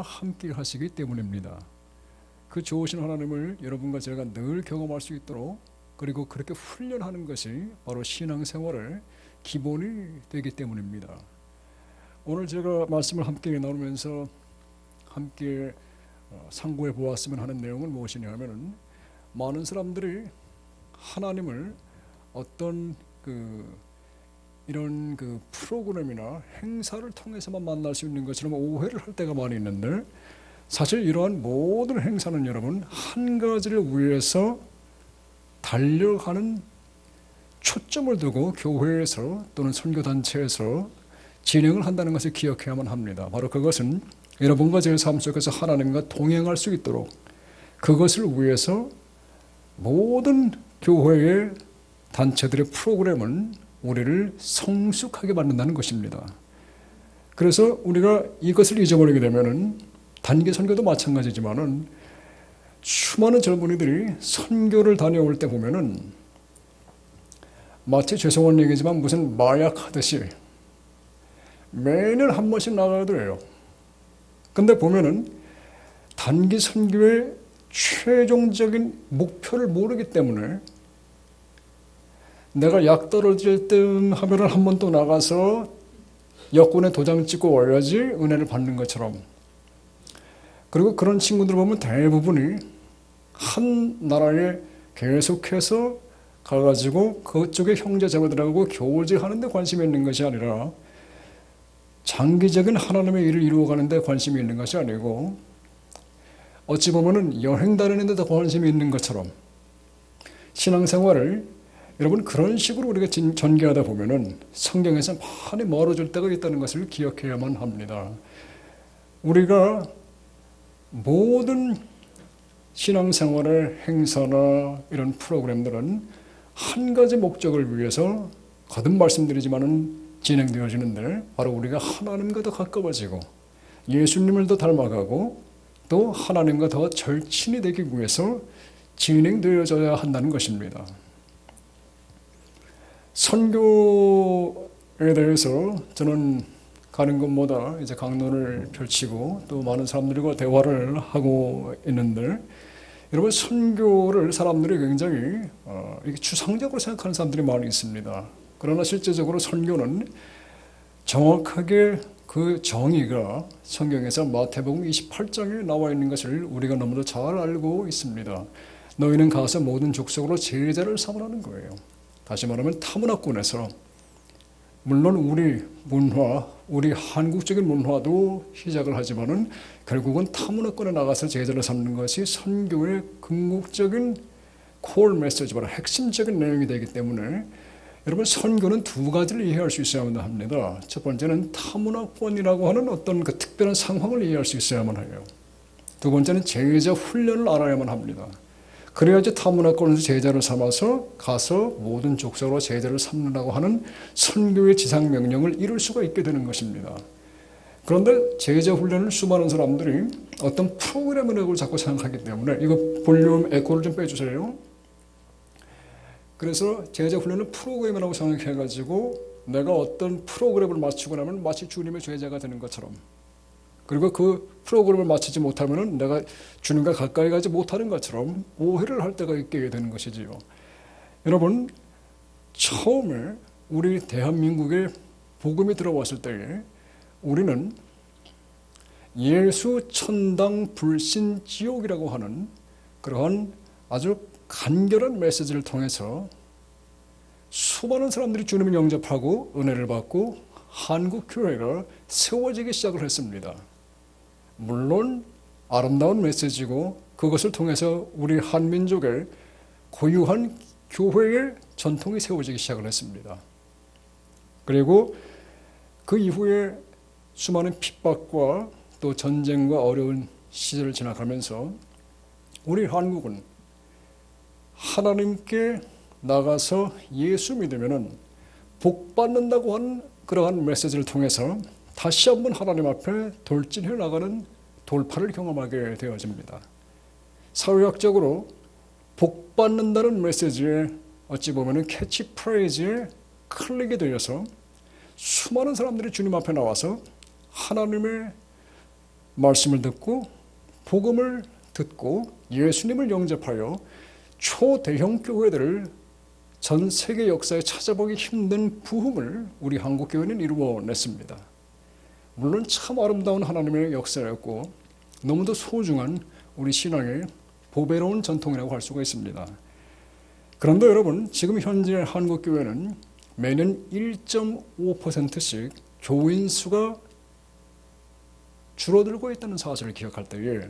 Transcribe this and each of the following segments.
함께 하시기 때문입니다. 그 좋으신 하나님을 여러분과 제가 늘 경험할 수 있도록, 그리고 그렇게 훈련하는 것이 바로 신앙생활의 기본이 되기 때문입니다. 오늘 제가 말씀을 함께 나누면서 함께 상고해 보았으면 하는 내용은 무엇이냐 하면은, 많은 사람들이 하나님을 어떤 이런 프로그램이나 행사를 통해서만 만날 수 있는 것처럼 오해를 할 때가 많이 있는데, 사실 이러한 모든 행사는 여러분 한 가지를 위해서 달려가는 초점을 두고 교회에서 또는 선교단체에서 진행을 한다는 것을 기억해야만 합니다. 바로 그것은 여러분과 제 삶 속에서 하나님과 동행할 수 있도록, 그것을 위해서 모든 교회의 단체들의 프로그램은 우리를 성숙하게 만든다는 것입니다. 그래서 우리가 이것을 잊어버리게 되면은, 단기 선교도 마찬가지지만은 수많은 젊은이들이 선교를 다녀올 때 보면은 마치 죄송한 얘기지만 무슨 마약 하듯이 매년 한 번씩 나가야 돼요. 근데 보면은 단기 선교의 최종적인 목표를 모르기 때문에, 내가 약 떨어질 듯 하면은 한 번 또 나가서 여권에 도장 찍고 와야지 은혜를 받는 것처럼. 그리고 그런 친구들 보면 대부분이 한 나라에 계속해서 가가지고 그쪽의 형제 자매들하고 교제하는 데 관심이 있는 것이 아니라, 장기적인 하나님의 일을 이루어가는 데 관심이 있는 것이 아니고, 어찌 보면은 여행 다니는 데 더 관심이 있는 것처럼, 신앙생활을 여러분 그런 식으로 우리가 전개하다 보면은 성경에서 많이 멀어질 때가 있다는 것을 기억해야만 합니다. 우리가 모든 신앙생활의 행사나 이런 프로그램들은 한 가지 목적을 위해서 거듭 말씀드리지만은 진행되어지는데, 바로 우리가 하나님과 더 가까워지고 예수님을 더 닮아가고 또 하나님과 더 절친이 되기 위해서 진행되어져야 한다는 것입니다. 선교에 대해서 저는 가는 곳마다 이제 강론을 펼치고 또 많은 사람들과 대화를 하고 있는데, 여러분 선교를 사람들이 굉장히 추상적으로 생각하는 사람들이 많이 있습니다. 그러나 실제적으로 선교는 정확하게 그 정의가 성경에서 마태복음 28장에 나와 있는 것을 우리가 너무도 잘 알고 있습니다. 너희는 가서 모든 족속으로 제자를 삼으라는 거예요. 다시 말하면 타문화권에서, 물론 우리 문화, 우리 한국적인 문화도 시작을 하지만은 결국은 타문화권에 나가서 제자를 삼는 것이 선교의 궁극적인 콜 메시지, 바로 핵심적인 내용이 되기 때문에, 여러분 선교는 두 가지를 이해할 수 있어야만 합니다. 첫 번째는 타문화권이라고 하는 어떤 그 특별한 상황을 이해할 수 있어야만 해요. 두 번째는 제자 훈련을 알아야만 합니다. 그래야지 타문화권에서 제자를 삼아서 가서 모든 족속으로 제자를 삼는다고 하는 선교의 지상명령을 이룰 수가 있게 되는 것입니다. 그런데 제자 훈련을 수많은 사람들이 어떤 프로그램이라고 자꾸 생각하기 때문에, 이거 볼륨 에코를 좀 빼주세요. 그래서 제자 훈련은 프로그램이라고 생각해가지고 내가 어떤 프로그램을 마치고 나면 마치 주님의 제자가 되는 것처럼, 그리고 그 프로그램을 마치지 못하면 내가 주님과 가까이 가지 못하는 것처럼 오해를 할 때가 있게 되는 것이지요. 여러분, 처음에 우리 대한민국에 복음이 들어왔을 때에 우리는 예수 천당 불신 지옥이라고 하는 그러한 아주 간결한 메시지를 통해서 수많은 사람들이 주님을 영접하고 은혜를 받고 한국 교회가 세워지기 시작을 했습니다. 물론 아름다운 메시지고, 그것을 통해서 우리 한민족의 고유한 교회의 전통이 세워지기 시작을 했습니다. 그리고 그 이후에 수많은 핍박과 또 전쟁과 어려운 시절을 지나가면서 우리 한국은 하나님께 나가서 예수 믿으면은 복 받는다고 하는 그러한 메시지를 통해서 다시 한번 하나님 앞에 돌진해 나가는 돌파를 경험하게 되어집니다. 사회학적으로 복 받는다는 메시지에 어찌 보면 캐치프레이즈에 클릭이 되어서 수많은 사람들이 주님 앞에 나와서 하나님의 말씀을 듣고 복음을 듣고 예수님을 영접하여 초대형 교회들을 전 세계 역사에 찾아보기 힘든 부흥을 우리 한국교회는 이루어냈습니다. 물론 참 아름다운 하나님의 역사였고 너무도 소중한 우리 신앙의 보배로운 전통이라고 할 수가 있습니다. 그런데 여러분, 지금 현재 한국교회는 매년 1.5%씩 교인 수가 줄어들고 있다는 사실을 기억할 때에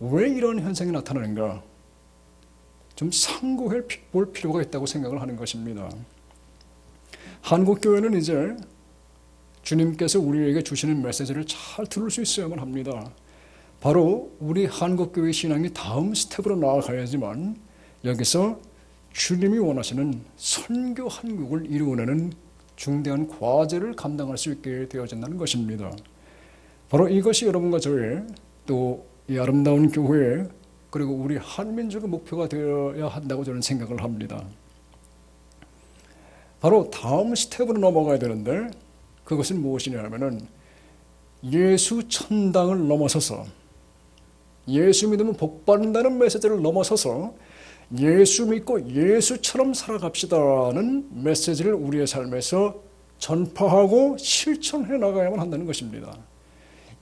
왜 이런 현상이 나타나는가 좀 상고해 볼 필요가 있다고 생각을 하는 것입니다. 한국교회는 이제 주님께서 우리에게 주시는 메시지를 잘 들을 수 있어야만 합니다. 바로 우리 한국교회 신앙이 다음 스텝으로 나아가야지만 여기서 주님이 원하시는 선교 한국을 이루어내는 중대한 과제를 감당할 수 있게 되어진다는 것입니다. 바로 이것이 여러분과 저의 또 이 아름다운 교회 그리고 우리 한민족의 목표가 되어야 한다고 저는 생각을 합니다. 바로 다음 스텝으로 넘어가야 되는데 그것은 무엇이냐 하면은 예수 천당을 넘어서서 예수 믿으면 복 받는다는 메시지를 넘어서서 예수 믿고 예수처럼 살아갑시다는 메시지를 우리의 삶에서 전파하고 실천해 나가야만 한다는 것입니다.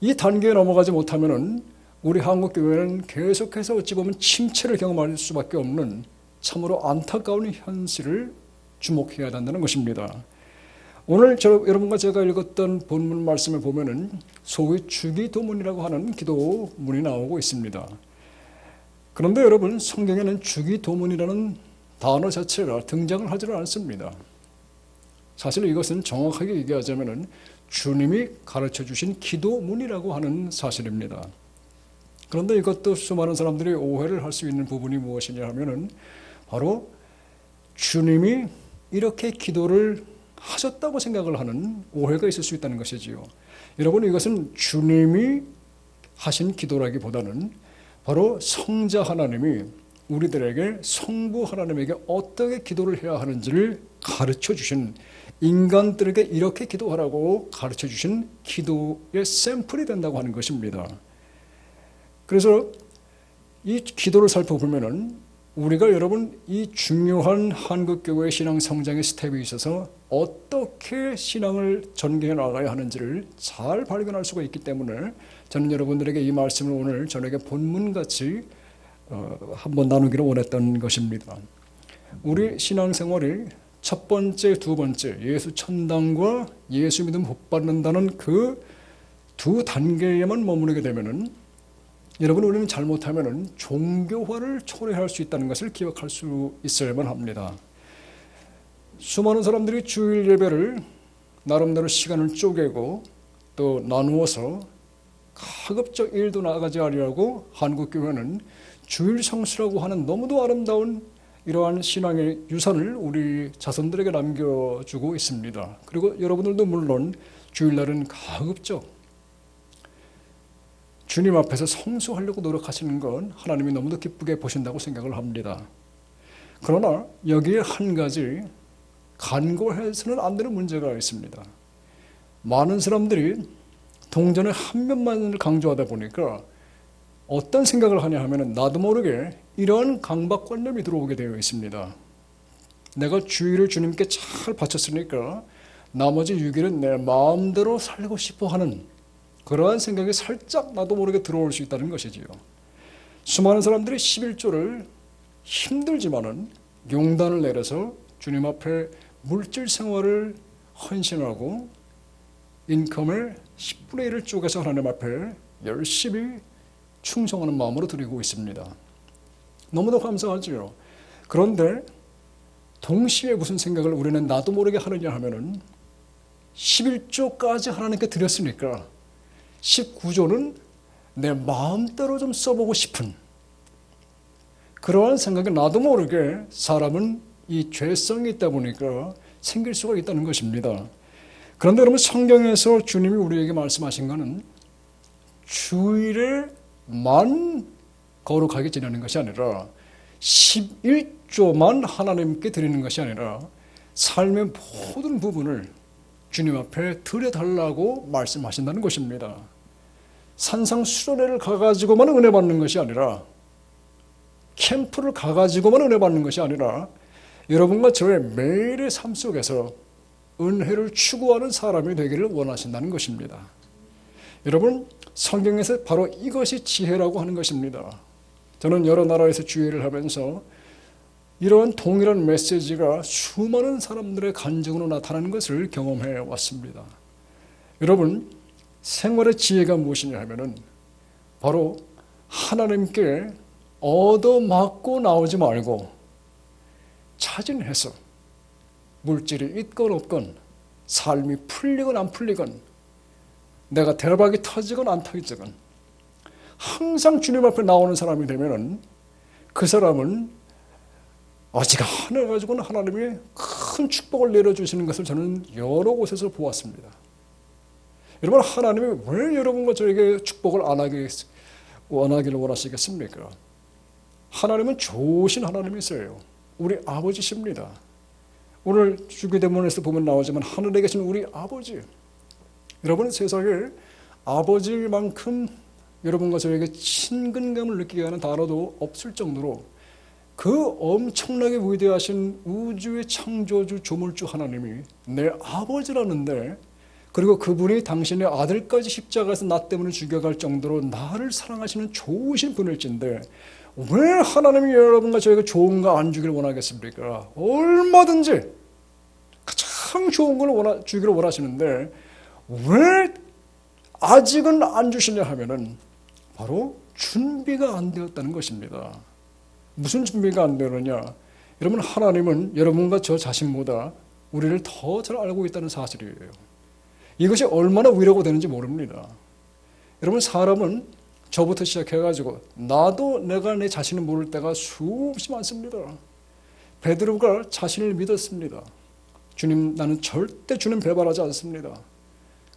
이 단계에 넘어가지 못하면은 우리 한국교회는 계속해서 어찌 보면 침체를 경험할 수밖에 없는 참으로 안타까운 현실을 주목해야 한다는 것입니다. 오늘 여러분과 제가 읽었던 본문 말씀을 보면은 소위 주기도문이라고 하는 기도문이 나오고 있습니다. 그런데 여러분, 성경에는 주기도문이라는 단어 자체가 등장을 하지는 않습니다. 사실 이것은 정확하게 얘기하자면은 주님이 가르쳐 주신 기도문이라고 하는 사실입니다. 그런데 이것도 수많은 사람들이 오해를 할 수 있는 부분이 무엇이냐 하면은 바로 주님이 이렇게 기도를 하셨다고 생각을 하는 오해가 있을 수 있다는 것이지요. 여러분, 이것은 주님이 하신 기도라기보다는 바로 성자 하나님이 우리들에게 성부 하나님에게 어떻게 기도를 해야 하는지를 가르쳐 주신, 인간들에게 이렇게 기도하라고 가르쳐 주신 기도의 샘플이 된다고 하는 것입니다. 그래서 이 기도를 살펴보면은 우리가 여러분 이 중요한 한국교회의 신앙 성장의 스텝에 있어서 어떻게 신앙을 전개해 나가야 하는지를 잘 발견할 수가 있기 때문에 저는 여러분들에게 이 말씀을 오늘 저녁에 본문같이 한번 나누기를 원했던 것입니다. 우리 신앙생활이 첫 번째, 두 번째 예수 천당과 예수 믿음 복 받는다는 그 두 단계에만 머무르게 되면은 여러분, 우리는 잘못하면은 종교화를 초래할 수 있다는 것을 기억할 수 있어야만 합니다. 수많은 사람들이 주일 예배를 나름대로 시간을 쪼개고 또 나누어서 가급적 일도 나가지 아니하고 한국교회는 주일 성수라고 하는 너무도 아름다운 이러한 신앙의 유산을 우리 자손들에게 남겨주고 있습니다. 그리고 여러분들도 물론 주일날은 가급적 주님 앞에서 성수하려고 노력하시는 건 하나님이 너무도 기쁘게 보신다고 생각을 합니다. 그러나 여기에 한 가지 간과해서는 안 되는 문제가 있습니다. 많은 사람들이 동전의 한 면만을 강조하다 보니까 어떤 생각을 하냐 하면 나도 모르게 이런 강박관념이 들어오게 되어 있습니다. 내가 주일을 주님께 잘 바쳤으니까 나머지 6일은 내 마음대로 살고 싶어 하는 그러한 생각이 살짝 나도 모르게 들어올 수 있다는 것이지요. 수많은 사람들이 11조를 힘들지만은 용단을 내려서 주님 앞에 물질 생활을 헌신하고 인컴의 10분의 1을 쪼개서 하나님 앞에 열심히 충성하는 마음으로 드리고 있습니다. 너무도 감사하지요. 그런데 동시에 무슨 생각을 우리는 나도 모르게 하느냐 하면은 11조까지 하나님께 드렸으니까 19조는 내 마음대로 좀 써보고 싶은 그러한 생각이 나도 모르게 사람은 이 죄성이 있다 보니까 생길 수가 있다는 것입니다. 그런데 여러분, 성경에서 주님이 우리에게 말씀하신 것은 주일에만 거룩하게 지내는 것이 아니라 11조만 하나님께 드리는 것이 아니라 삶의 모든 부분을 주님 앞에 드려달라고 말씀하신다는 것입니다. 산상수련회를 가가지고만 은혜 받는 것이 아니라, 캠프를 가가지고만 은혜 받는 것이 아니라 여러분과 저의 매일의 삶 속에서 은혜를 추구하는 사람이 되기를 원하신다는 것입니다. 여러분, 성경에서 바로 이것이 지혜라고 하는 것입니다. 저는 여러 나라에서 주일을 하면서 이러한 동일한 메시지가 수많은 사람들의 간증으로 나타나는 것을 경험해 왔습니다. 여러분, 생활의 지혜가 무엇이냐 하면은 바로 하나님께 얻어맞고 나오지 말고 차진해서 물질이 있건 없건, 삶이 풀리건 안 풀리건, 내가 대박이 터지건 안 터지건 항상 주님 앞에 나오는 사람이 되면은 그 사람은 어지간해 가지고는 하나님이 큰 축복을 내려주시는 것을 저는 여러 곳에서 보았습니다. 여러분, 하나님이 왜 여러분과 저에게 축복을 안 하기를 원하시겠습니까? 하나님은 좋으신 하나님이세요. 우리 아버지십니다. 오늘 주기도문에서 보면 나오지만 하늘에 계신 우리 아버지, 여러분, 세상에 아버지만큼 여러분과 저에게 친근감을 느끼게 하는 단어도 없을 정도로 그 엄청나게 위대하신 우주의 창조주 조물주 하나님이 내 아버지라는데, 그리고 그분이 당신의 아들까지 십자가에서 나 때문에 죽여갈 정도로 나를 사랑하시는 좋으신 분일진데 왜 하나님이 여러분과 저에게 좋은 거 안 주기를 원하겠습니까? 얼마든지 가장 좋은 걸 주기를 원하시는데 왜 아직은 안 주시냐 하면은 바로 준비가 안 되었다는 것입니다. 무슨 준비가 안 되느냐? 여러분, 하나님은 여러분과 저 자신보다 우리를 더 잘 알고 있다는 사실이에요. 이것이 얼마나 위로가 되는지 모릅니다. 여러분, 사람은 저부터 시작해가지고 나도 내가 내 자신을 모를 때가 수없이 많습니다. 베드로가 자신을 믿었습니다. 주님, 나는 절대 주님 배반하지 않습니다.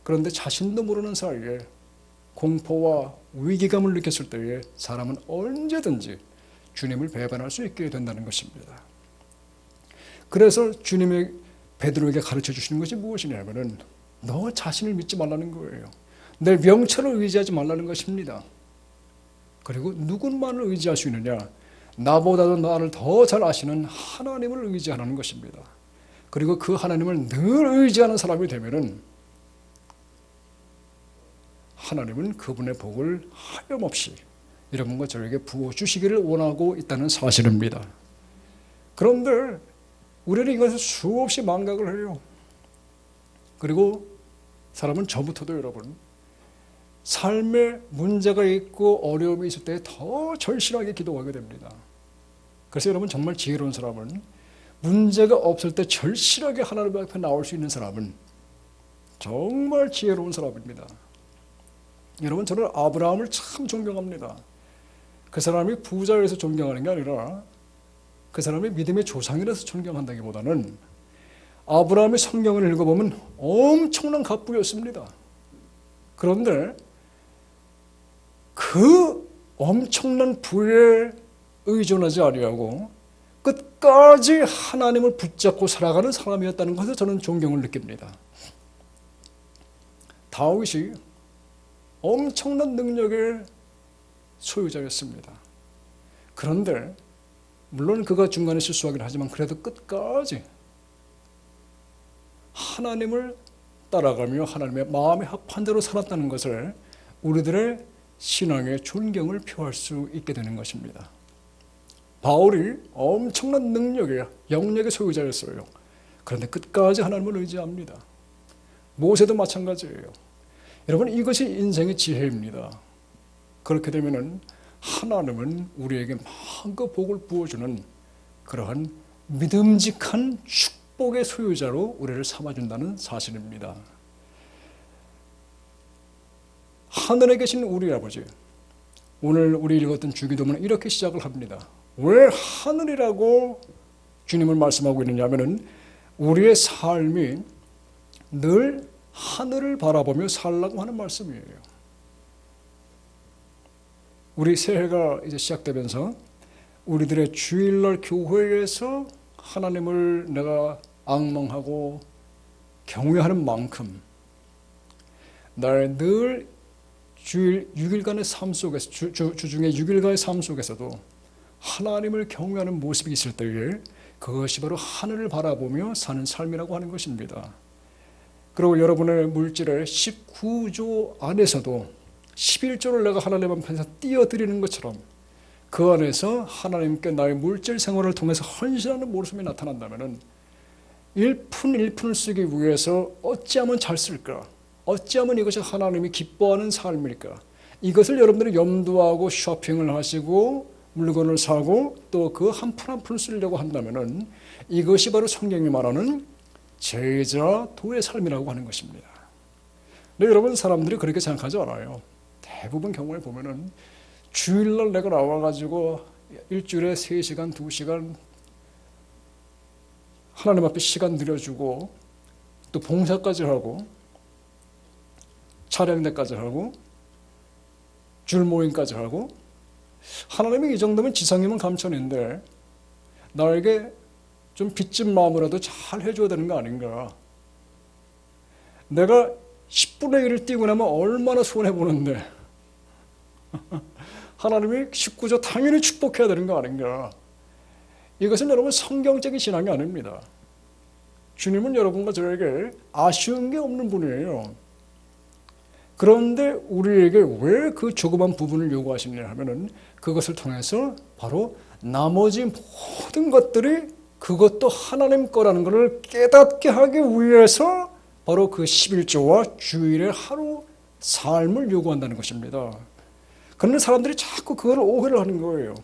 그런데 자신도 모르는 사이에 공포와 위기감을 느꼈을 때에 사람은 언제든지 주님을 배반할 수 있게 된다는 것입니다. 그래서 주님의 베드로에게 가르쳐 주시는 것이 무엇이냐면은 너 자신을 믿지 말라는 거예요. 내 명철을 의지하지 말라는 것입니다. 그리고 누군만을 의지할 수 있느냐? 나보다도 나를 더 잘 아시는 하나님을 의지하는 것입니다. 그리고 그 하나님을 늘 의지하는 사람이 되면은 하나님은 그분의 복을 하염없이 여러분과 저에게 부어주시기를 원하고 있다는 사실입니다. 그런데 우리는 이것을 수없이 망각을 해요. 그리고 사람은 저부터도 여러분, 삶에 문제가 있고 어려움이 있을 때 더 절실하게 기도하게 됩니다. 그래서 여러분, 정말 지혜로운 사람은 문제가 없을 때 절실하게 하나님 앞에 나올 수 있는 사람은 정말 지혜로운 사람입니다. 여러분, 저는 아브라함을 참 존경합니다. 그 사람이 부자여서 존경하는 게 아니라 그 사람이 믿음의 조상이라서 존경한다기보다는 아브라함의 성경을 읽어보면 엄청난 갑부였습니다. 그런데 그 엄청난 부에 의존하지 아니하고 끝까지 하나님을 붙잡고 살아가는 사람이었다는 것에 저는 존경을 느낍니다. 다윗이 엄청난 능력의 소유자였습니다. 그런데 물론 그가 중간에 실수하긴 하지만 그래도 끝까지 하나님을 따라가며 하나님의 마음에 합한 대로 살았다는 것을 우리들의 신앙의 존경을 표할 수 있게 되는 것입니다. 바울이 엄청난 능력의 영역의 소유자였어요. 그런데 끝까지 하나님을 의지합니다. 모세도 마찬가지예요. 여러분, 이것이 인생의 지혜입니다. 그렇게 되면은 하나님은 우리에게 마음껏 복을 부어주는 그러한 믿음직한 축복의 소유자로 우리를 삼아준다는 사실입니다. 하늘에 계신 우리 아버지, 오늘 우리 읽었던 주기도문은 이렇게 시작을 합니다. 왜 하늘이라고 주님을 말씀하고 있느냐 하면은 우리의 삶이 늘 하늘을 바라보며 살라고 하는 말씀이에요. 우리 새해가 이제 시작되면서 우리들의 주일날 교회에서 하나님을 내가 앙망하고 경외하는 만큼 날 늘 주일 6일간의 삶 속에서 주중에 6일간의 삶 속에서도 하나님을 경외하는 모습이 있을 때에 그것이 바로 하늘을 바라보며 사는 삶이라고 하는 것입니다. 그리고 여러분의 물질의 19조 안에서도 11조를 내가 하나님 앞에서 띄어드리는 것처럼 그 안에서 하나님께 나의 물질 생활을 통해서 헌신하는 모습이 나타난다면 1푼 1푼을 쓰기 위해서 어찌하면 잘 쓸까? 어찌하면 이것이 하나님이 기뻐하는 삶일까? 이것을 여러분들이 염두하고 쇼핑을 하시고 물건을 사고 또 그 한 푼 한 푼을 쓰려고 한다면 이것이 바로 성경이 말하는 제자 도의 삶이라고 하는 것입니다. 근데 여러분 사람들이 그렇게 생각하지 않아요. 대부분 경우에 보면은 주일날 내가 나와가지고 일주일에 3시간, 2시간 하나님 앞에 시간 들여주고 또 봉사까지 하고 차량대까지 하고 줄 모임까지 하고 하나님이 이 정도면 지상이면 감천인데 나에게 좀 빚진 마음으로도 잘 해줘야 되는 거 아닌가. 내가 10분의 1을 띄고 나면 얼마나 손해보는데 하나님이 19조 당연히 축복해야 되는 거 아닌가. 이것은 여러분 성경적인 신앙이 아닙니다. 주님은 여러분과 저에게 아쉬운 게 없는 분이에요. 그런데 우리에게 왜 그 조그만 부분을 요구하시냐 하면은 그것을 통해서 바로 나머지 모든 것들이 그것도 하나님 거라는 것을 깨닫게 하기 위해서 바로 그 11조와 주일의 하루 삶을 요구한다는 것입니다. 그런데 사람들이 자꾸 그걸 오해를 하는 거예요.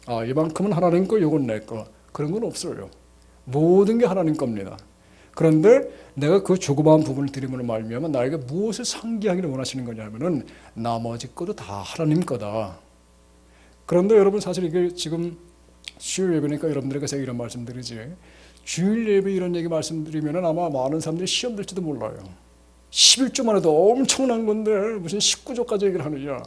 아, 이만큼은 하나님 거, 이건 내 거. 그런 건 없어요. 모든 게 하나님 겁니다. 그런데 내가 그 조그마한 부분을 드림으로 말미암아 나에게 무엇을 상기하기를 원하시는 거냐 하면은 나머지 것도 다 하나님 거다. 그런데 여러분 사실 이게 지금 주일 예배니까 여러분들에게 제가 이런 말씀드리지. 주일 예배 이런 얘기 말씀드리면은 아마 많은 사람들이 시험 들지도 몰라요. 11조만 해도 엄청난 건데 무슨 19조까지 얘기를 하느냐.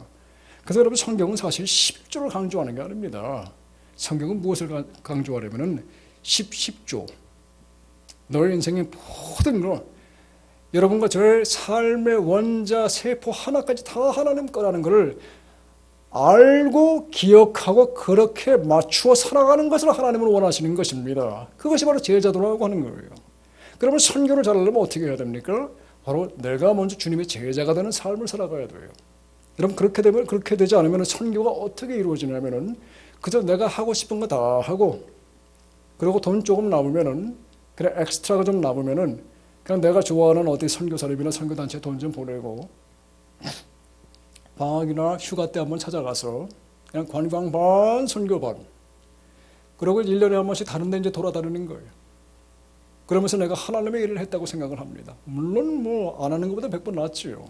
그래서 여러분 성경은 사실 11조를 강조하는 게 아닙니다. 성경은 무엇을 강조하려면은 10조. 너의 인생의 모든 것, 여러분과 저의 삶의 원자, 세포 하나까지 다 하나님 거라는 것을 알고 기억하고 그렇게 맞추어 살아가는 것을 하나님은 원하시는 것입니다. 그것이 바로 제자도라고 하는 거예요. 그러면 선교를 잘하려면 어떻게 해야 됩니까? 바로 내가 먼저 주님의 제자가 되는 삶을 살아가야 돼요. 여러분 그렇게 되지 않으면 선교가 어떻게 이루어지냐면은 그저 내가 하고 싶은 거 다 하고 그리고 돈 조금 남으면은 그래 엑스트라가 좀 남으면은 그냥 내가 좋아하는 어디 선교사립이나 선교단체에 돈 좀 보내고 방학이나 휴가 때 한번 찾아가서 그냥 관광 반 선교 반 그리고 1년에 한 번씩 다른 데 이제 돌아다니는 거예요. 그러면서 내가 하나님의 일을 했다고 생각을 합니다. 물론 뭐 안 하는 것보다 100번 낫지요.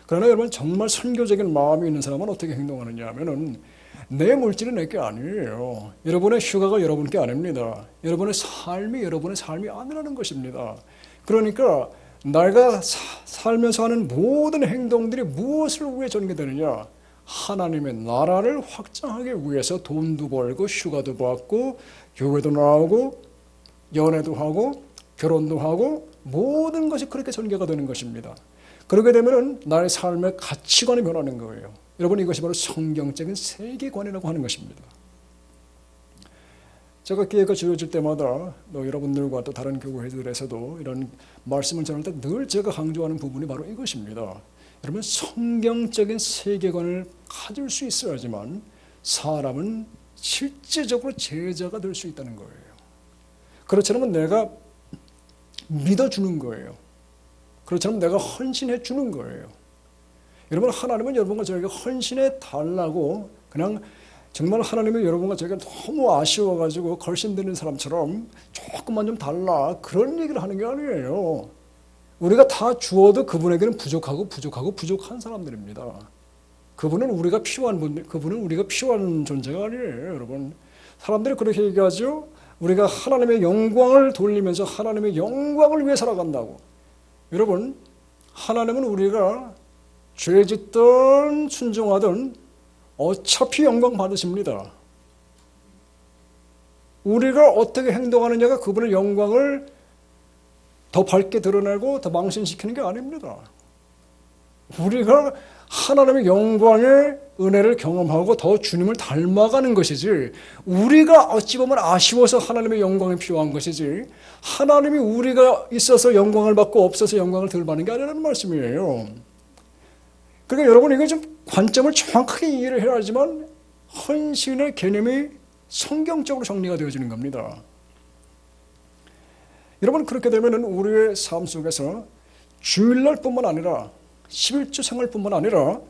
그러나 여러분 정말 선교적인 마음이 있는 사람은 어떻게 행동하느냐 하면은 내 물질이 내게 아니에요. 여러분의 휴가가 여러분께 아닙니다. 여러분의 삶이 아니라는 것입니다. 그러니까 내가 살면서 하는 모든 행동들이 무엇을 위해 전개되느냐? 하나님의 나라를 확장하기 위해서 돈도 벌고 휴가도 받고 교회도 나오고 연애도 하고 결혼도 하고 모든 것이 그렇게 전개가 되는 것입니다. 그렇게 되면 나의 삶의 가치관이 변하는 거예요. 여러분 이것이 바로 성경적인 세계관이라고 하는 것입니다. 제가 기회가 주어질 때마다 여러분들과 또 다른 교회들에서도 이런 말씀을 전할 때 늘 제가 강조하는 부분이 바로 이것입니다. 여러분 성경적인 세계관을 가질 수 있어야지만 사람은 실제적으로 제자가 될 수 있다는 거예요. 그렇지 않으면 내가 믿어주는 거예요. 그렇지 않으면 내가 헌신해 주는 거예요. 여러분 하나님은 여러분과 저에게 헌신해 달라고 그냥 정말 하나님은 여러분과 저에게 너무 아쉬워가지고 걸신드는 사람처럼 조금만 좀 달라 그런 얘기를 하는 게 아니에요. 우리가 다 주어도 그분에게는 부족한 사람들입니다. 그분은 우리가 필요한 존재가 아니에요. 여러분 사람들이 그렇게 얘기하죠. 우리가 하나님의 영광을 돌리면서 하나님의 영광을 위해 살아간다고. 여러분 하나님은 우리가 죄짓든 순종하든 어차피 영광 받으십니다. 우리가 어떻게 행동하느냐가 그분의 영광을 더 밝게 드러내고 더 망신시키는 게 아닙니다. 우리가 하나님의 영광의 은혜를 경험하고 더 주님을 닮아가는 것이지, 우리가 어찌 보면 아쉬워서 하나님의 영광이 필요한 것이지, 하나님이 우리가 있어서 영광을 받고 없어서 영광을 덜 받는 게 아니라는 말씀이에요. 그러니까 여러분, 이거 좀 관점을 정확하게 이해를 해야 하지만 헌신의 개념이 성경적으로 정리가 되어지는 겁니다. 여러분, 그렇게 되면 우리의 삶 속에서 주일날뿐만 아니라 11주 생활뿐만 아니라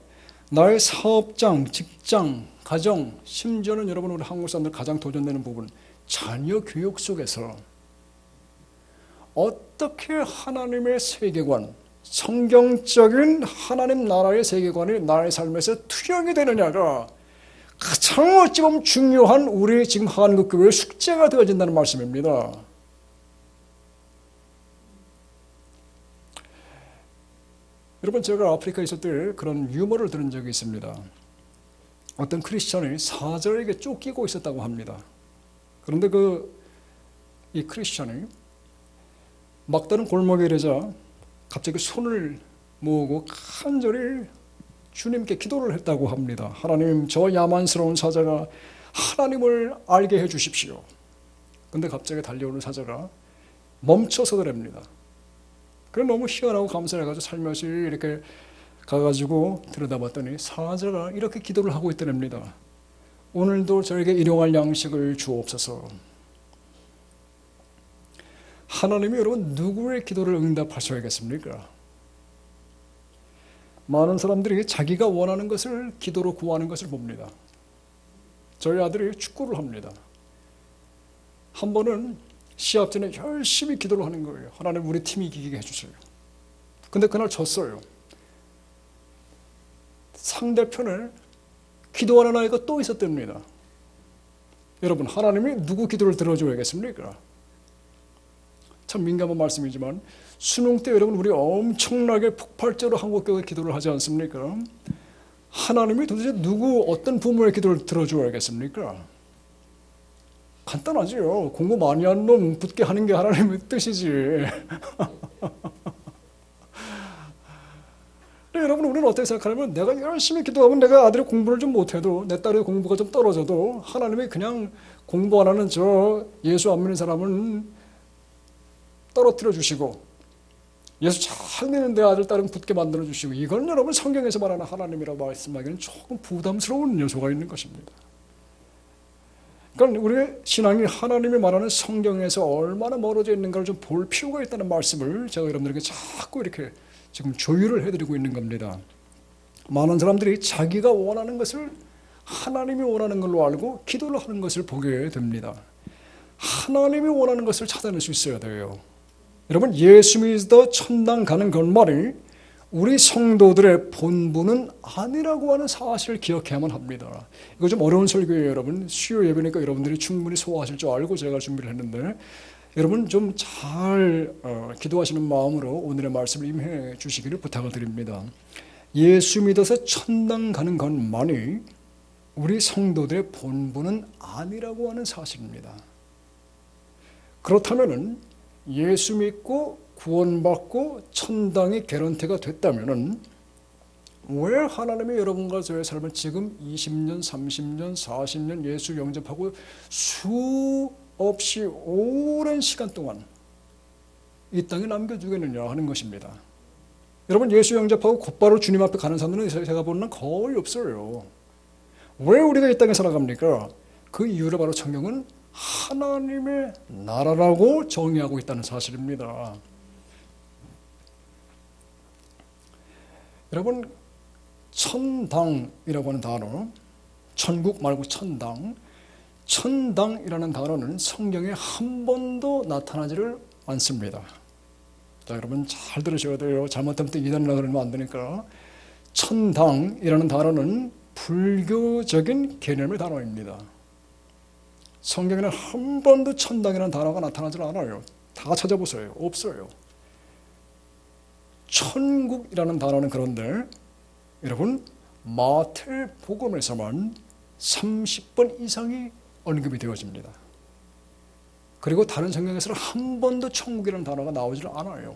나의 사업장, 직장, 가정, 심지어는 여러분 우리 한국 사람들 가장 도전되는 부분, 자녀 교육 속에서 어떻게 하나님의 세계관, 성경적인 하나님 나라의 세계관이 나의 삶에서 투영이 되느냐가 가장 어찌 보면 중요한 우리 지금 한국교회의 숙제가 되어진다는 말씀입니다. 여러분, 제가 아프리카에 있을 때 그런 유머를 들은 적이 있습니다. 어떤 크리스천이 사자에게 쫓기고 있었다고 합니다. 그런데 이 크리스천이 막다른 골목에 이르자 갑자기 손을 모으고 간절히 주님께 기도를 했다고 합니다. 하나님, 저 야만스러운 사자가 하나님을 알게 해 주십시오. 근데 갑자기 달려오는 사자가 멈춰서더랍니다. 그래 너무 희한하고 감사해가지고 살며시 이렇게 가가지고 들여다봤더니 사자가 이렇게 기도를 하고 있더랍니다. 오늘도 저에게 일용할 양식을 주옵소서. 하나님이 여러분 누구의 기도를 응답하셔야겠습니까? 많은 사람들이 자기가 원하는 것을 기도로 구하는 것을 봅니다. 저희 아들이 축구를 합니다. 한 번은 시합 전에 열심히 기도를 하는 거예요. 하나님, 우리 팀이 이기게 해주세요. 근데 그날 졌어요. 상대편에 기도하는 아이가 또 있었답니다. 여러분, 하나님이 누구 기도를 들어줘야겠습니까? 참 민감한 말씀이지만 수능 때 여러분 우리 엄청나게 폭발적으로 한국교회 기도를 하지 않습니까? 하나님이 도대체 어떤 부모의 기도를 들어줘야겠습니까? 간단하지요. 공부 많이 한 놈 붙게 하는 게 하나님의 뜻이지. 여러분, 우리는 어떻게 생각하냐면 내가 열심히 기도하면 내가 아들이 공부를 좀 못해도, 내 딸의 공부가 좀 떨어져도 하나님이 그냥 공부 안 하는 저 예수 안 믿는 사람은 떨어뜨려 주시고 예수 잘 믿는 내 아들 딸은 붙게 만들어 주시고, 이건 여러분 성경에서 말하는 하나님이라고 말씀하기는 조금 부담스러운 요소가 있는 것입니다. 그러니까 우리의 신앙이 하나님이 말하는 성경에서 얼마나 멀어져 있는가를 좀 볼 필요가 있다는 말씀을 제가 여러분들에게 자꾸 이렇게 지금 조율을 해드리고 있는 겁니다. 많은 사람들이 자기가 원하는 것을 하나님이 원하는 걸로 알고 기도를 하는 것을 보게 됩니다. 하나님이 원하는 것을 찾아낼 수 있어야 돼요. 여러분, 예수 믿어 천당 가는 그 말이 우리 성도들의 본분은 아니라고 하는 사실을 기억해야만 합니다. 이거 좀 어려운 설교예요, 여러분. 수요 예배니까 여러분들이 충분히 소화하실 줄 알고 제가 준비를 했는데, 여러분 좀 잘 기도하시는 마음으로 오늘의 말씀을 임해 주시기를 부탁을 드립니다. 예수 믿어서 천당 가는 것만이 우리 성도들의 본분은 아니라고 하는 사실입니다. 그렇다면은 예수 믿고 구원받고 천당이 개런티가 됐다면은 왜 하나님이 여러분과 저의 삶을 지금 20년, 30년, 40년 예수 영접하고 수없이 오랜 시간 동안 이 땅에 남겨두겠느냐 하는 것입니다. 여러분, 예수 영접하고 곧바로 주님 앞에 가는 사람들은 제가 보는 건 거의 없어요. 왜 우리가 이 땅에 살아갑니까? 그 이유를 바로 성경은 하나님의 나라라고 정의하고 있다는 사실입니다. 여러분, 천당이라고 하는 단어, 천국 말고 천당이라는 단어는 성경에 한 번도 나타나지를 않습니다. 자, 여러분 잘 들으셔야 돼요. 잘못하면 또 이단이라 그러면 안 되니까. 천당이라는 단어는 불교적인 개념의 단어입니다. 성경에는 한 번도 천당이라는 단어가 나타나지 않아요. 다 찾아보세요. 없어요. 천국이라는 단어는 그런데 여러분 마태복음에서만 30번 이상이 언급이 되어집니다. 그리고 다른 성경에서는 한 번도 천국이라는 단어가 나오질 않아요.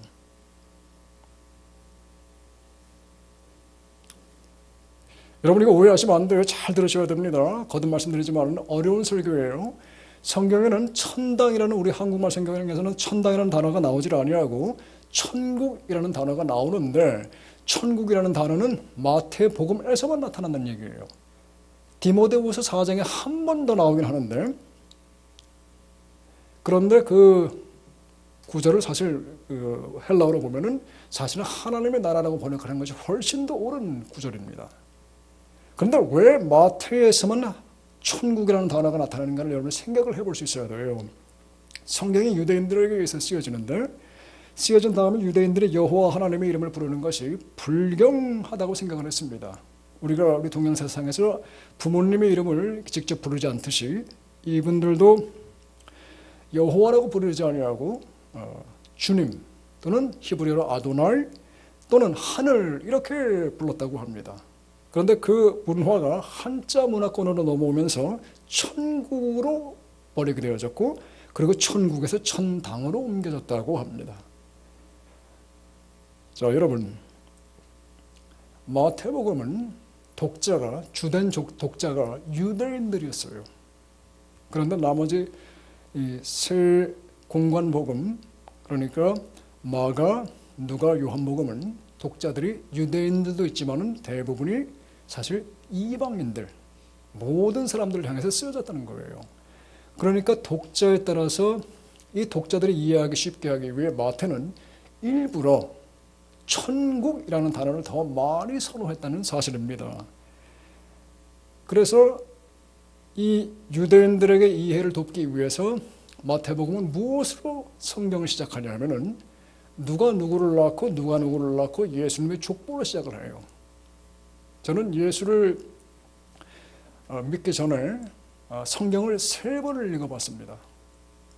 여러분 이거 오해하시면 안 돼요. 잘 들으셔야 됩니다. 거듭 말씀드리지만 어려운 설교예요. 성경에는 천당이라는, 우리 한국말 성경에서는 천당이라는 단어가 나오질 아니하고 천국이라는 단어가 나오는데, 천국이라는 단어는 마태복음에서만 나타난다는 얘기예요. 디모데후서 4장에 한 번 더 나오긴 하는데, 그런데 그 구절을 사실 헬라어로 보면은 사실은 하나님의 나라라고 번역하는 것이 훨씬 더 옳은 구절입니다. 그런데 왜 마태에서만 천국이라는 단어가 나타나는가를 여러분 생각을 해볼 수 있어야 돼요. 성경이 유대인들에게 의해서 쓰여지는데, 쓰여진 다음에 유대인들이 여호와 하나님의 이름을 부르는 것이 불경하다고 생각을 했습니다. 우리가 우리 동양사상에서 부모님의 이름을 직접 부르지 않듯이 이분들도 여호와라고 부르지 아니하고 주님 또는 히브리어로 아도나이 또는 하늘 이렇게 불렀다고 합니다. 그런데 그 문화가 한자 문화권으로 넘어오면서 천국으로 버리게 되어졌고, 그리고 천국에서 천당으로 옮겨졌다고 합니다. 자, 여러분, 마태복음은 독자가, 주된 독자가 유대인들이었어요. 그런데 나머지 이 세 공관복음, 그러니까 마가, 누가, 요한복음은 독자들이 유대인들도 있지만은 대부분이 사실 이방인들, 모든 사람들을 향해서 쓰여졌다는 거예요. 그러니까 독자에 따라서 이 독자들이 이해하기 쉽게 하기 위해 마태는 일부러 천국이라는 단어를 더 많이 선호했다는 사실입니다. 그래서 이 유대인들에게 이해를 돕기 위해서 마태복음은 무엇으로 성경을 시작하냐면은 누가 누구를 낳고 누가 누구를 낳고 예수님의 족보로 시작을 해요. 저는 예수를 믿기 전에 성경을 3번을 읽어봤습니다.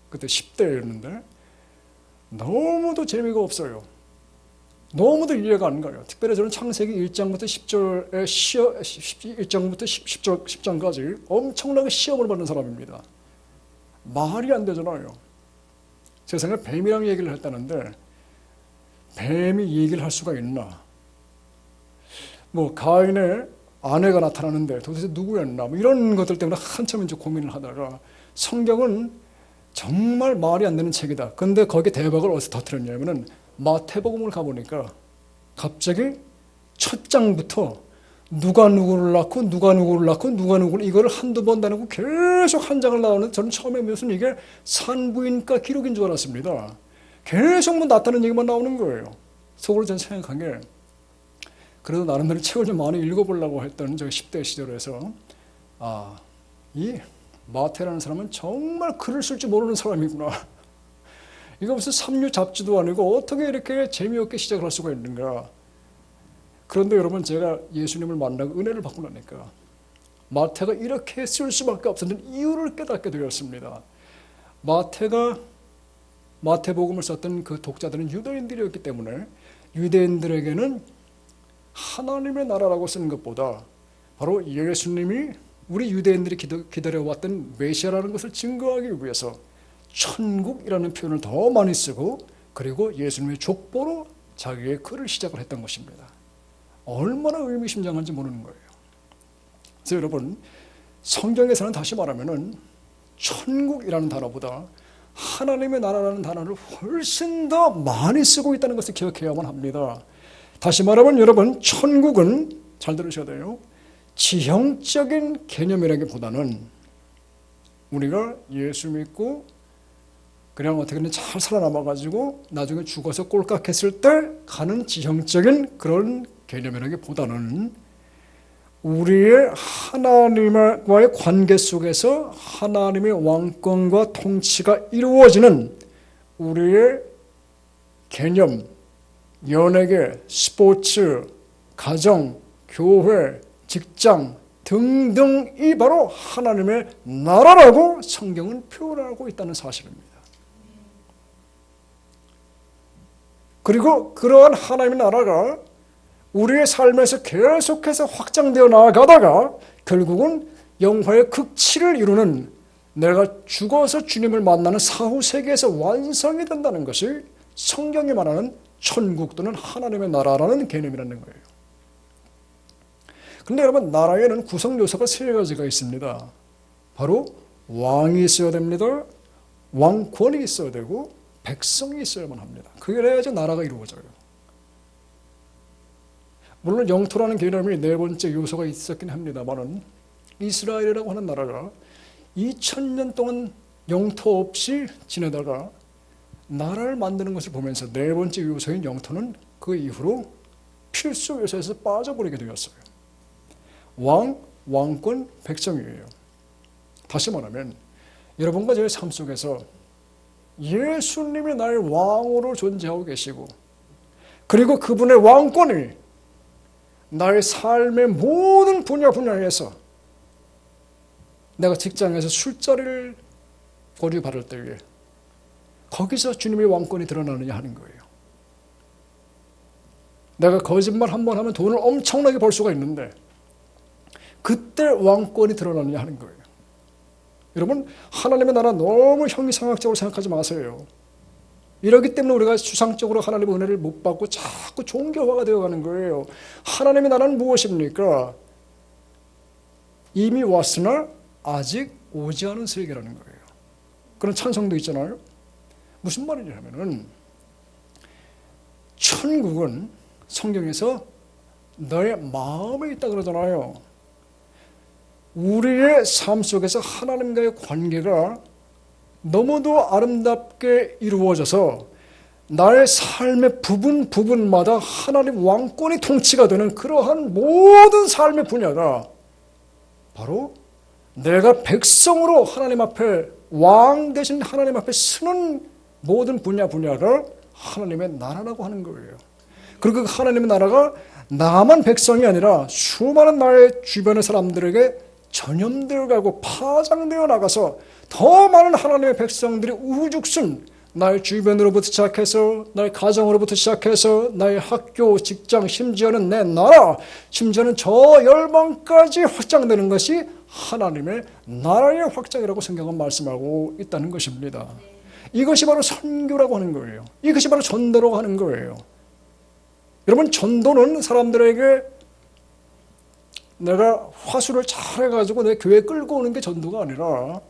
그때 10대였는데 너무도 재미가 없어요. 너무도 이해가 안 가요. 특별히 저는 창세기 1장부터 1장부터 10장까지 엄청나게 시험을 받는 사람입니다. 말이 안 되잖아요. 세상에 뱀이랑 얘기를 했다는데 뱀이 얘기를 할 수가 있나? 뭐 가인의 아내가 나타나는데 도대체 누구였나? 뭐 이런 것들 때문에 한참 이제 고민을 하다가 성경은 정말 말이 안 되는 책이다. 근데 거기에 대박을 어디서 터뜨렸냐면은 마태복음을 가보니까 갑자기 첫 장부터 누가 누구를 낳고 누가 누구를 낳고 누가 누구를, 이거를 한두 번 다니고 계속 한 장을 나오는데 저는 처음에 무슨 이게 산부인과 기록인 줄 알았습니다. 계속 뭐 나타나는 얘기만 나오는 거예요. 속으로 저는 생각한 게, 그래도 나름대로 책을 좀 많이 읽어보려고 했던 저 10대 시절에서 이 마태라는 사람은 정말 글을 쓸 줄 모르는 사람이구나. 이거 무슨 삼류 잡지도 아니고 어떻게 이렇게 재미없게 시작을 할 수가 있는가. 그런데 여러분, 제가 예수님을 만나고 은혜를 받고 나니까 마태가 이렇게 쓸 수밖에 없었던 이유를 깨닫게 되었습니다. 마태복음을 썼던 그 독자들은 유대인들이었기 때문에 유대인들에게는 하나님의 나라라고 쓰는 것보다 바로 예수님이 우리 유대인들이 기다려왔던 메시아라는 것을 증거하기 위해서 천국이라는 표현을 더 많이 쓰고, 그리고 예수님의 족보로 자기의 글을 시작을 했던 것입니다. 얼마나 의미심장한지 모르는 거예요. 그래서 여러분, 성경에서는 다시 말하면은 천국이라는 단어보다 하나님의 나라라는 단어를 훨씬 더 많이 쓰고 있다는 것을 기억해야만 합니다. 다시 말하면 여러분, 천국은, 잘 들으셔야 돼요, 지형적인 개념이라기보다는 우리가 예수 믿고 그냥 어떻게든 잘 살아남아가지고 나중에 죽어서 꼴깍했을 때 가는 지형적인 그런 개념이라기보다는 우리의 하나님과의 관계 속에서 하나님의 왕권과 통치가 이루어지는 우리의 개념, 연예계, 스포츠, 가정, 교회, 직장 등등이 바로 하나님의 나라라고 성경은 표현하고 있다는 사실입니다. 그리고 그러한 하나님의 나라가 우리의 삶에서 계속해서 확장되어 나아가다가 결국은 영화의 극치를 이루는, 내가 죽어서 주님을 만나는 사후 세계에서 완성이 된다는 것이 성경이 말하는 천국 또는 하나님의 나라라는 개념이라는 거예요. 그런데 여러분, 나라에는 구성 요소가 세 가지가 있습니다. 바로 왕이 있어야 됩니다. 왕권이 있어야 되고 백성이 있어야만 합니다. 그래야지 나라가 이루어져요. 물론 영토라는 개념이 네 번째 요소가 있었긴 합니다만은 이스라엘이라고 하는 나라가 2000년 동안 영토 없이 지내다가 나라를 만드는 것을 보면서 네 번째 요소인 영토는 그 이후로 필수 요소에서 빠져버리게 되었어요. 왕권, 백성이에요. 다시 말하면 여러분과 제 삶 속에서 예수님이 나의 왕으로 존재하고 계시고, 그리고 그분의 왕권이 나의 삶의 모든 분야에서, 내가 직장에서 술자리를 고려받을 때에 거기서 주님의 왕권이 드러나느냐 하는 거예요. 내가 거짓말 한 번 하면 돈을 엄청나게 벌 수가 있는데 그때 왕권이 드러나느냐 하는 거예요. 여러분, 하나님의 나라 너무 형이상학적으로 생각하지 마세요. 이러기 때문에 우리가 추상적으로 하나님의 은혜를 못 받고 자꾸 종교화가 되어가는 거예요. 하나님의 나라는 무엇입니까? 이미 왔으나 아직 오지 않은 세계라는 거예요. 그런 찬송도 있잖아요. 무슨 말이냐면은, 천국은 성경에서 너의 마음에 있다 그러잖아요. 우리의 삶 속에서 하나님과의 관계가 너무도 아름답게 이루어져서 나의 삶의 부분마다 하나님 왕권이 통치가 되는 그러한 모든 삶의 분야가 바로 내가 백성으로 하나님 앞에, 왕 대신 하나님 앞에 서는 모든 분야가 하나님의 나라라고 하는 거예요. 그리고 그 하나님의 나라가 나만 백성이 아니라 수많은 나의 주변의 사람들에게 전염되어 가고 파장되어 나가서 더 많은 하나님의 백성들이 우후죽순 나의 주변으로부터 시작해서, 나의 가정으로부터 시작해서, 나의 학교, 직장, 심지어는 내 나라, 심지어는 저 열방까지 확장되는 것이 하나님의 나라의 확장이라고 성경은 말씀하고 있다는 것입니다. 이것이 바로 선교라고 하는 거예요. 이것이 바로 전도라고 하는 거예요. 여러분, 전도는 사람들에게 내가 화술을 잘해가지고 내 교회에 끌고 오는 게 전도가 아니라,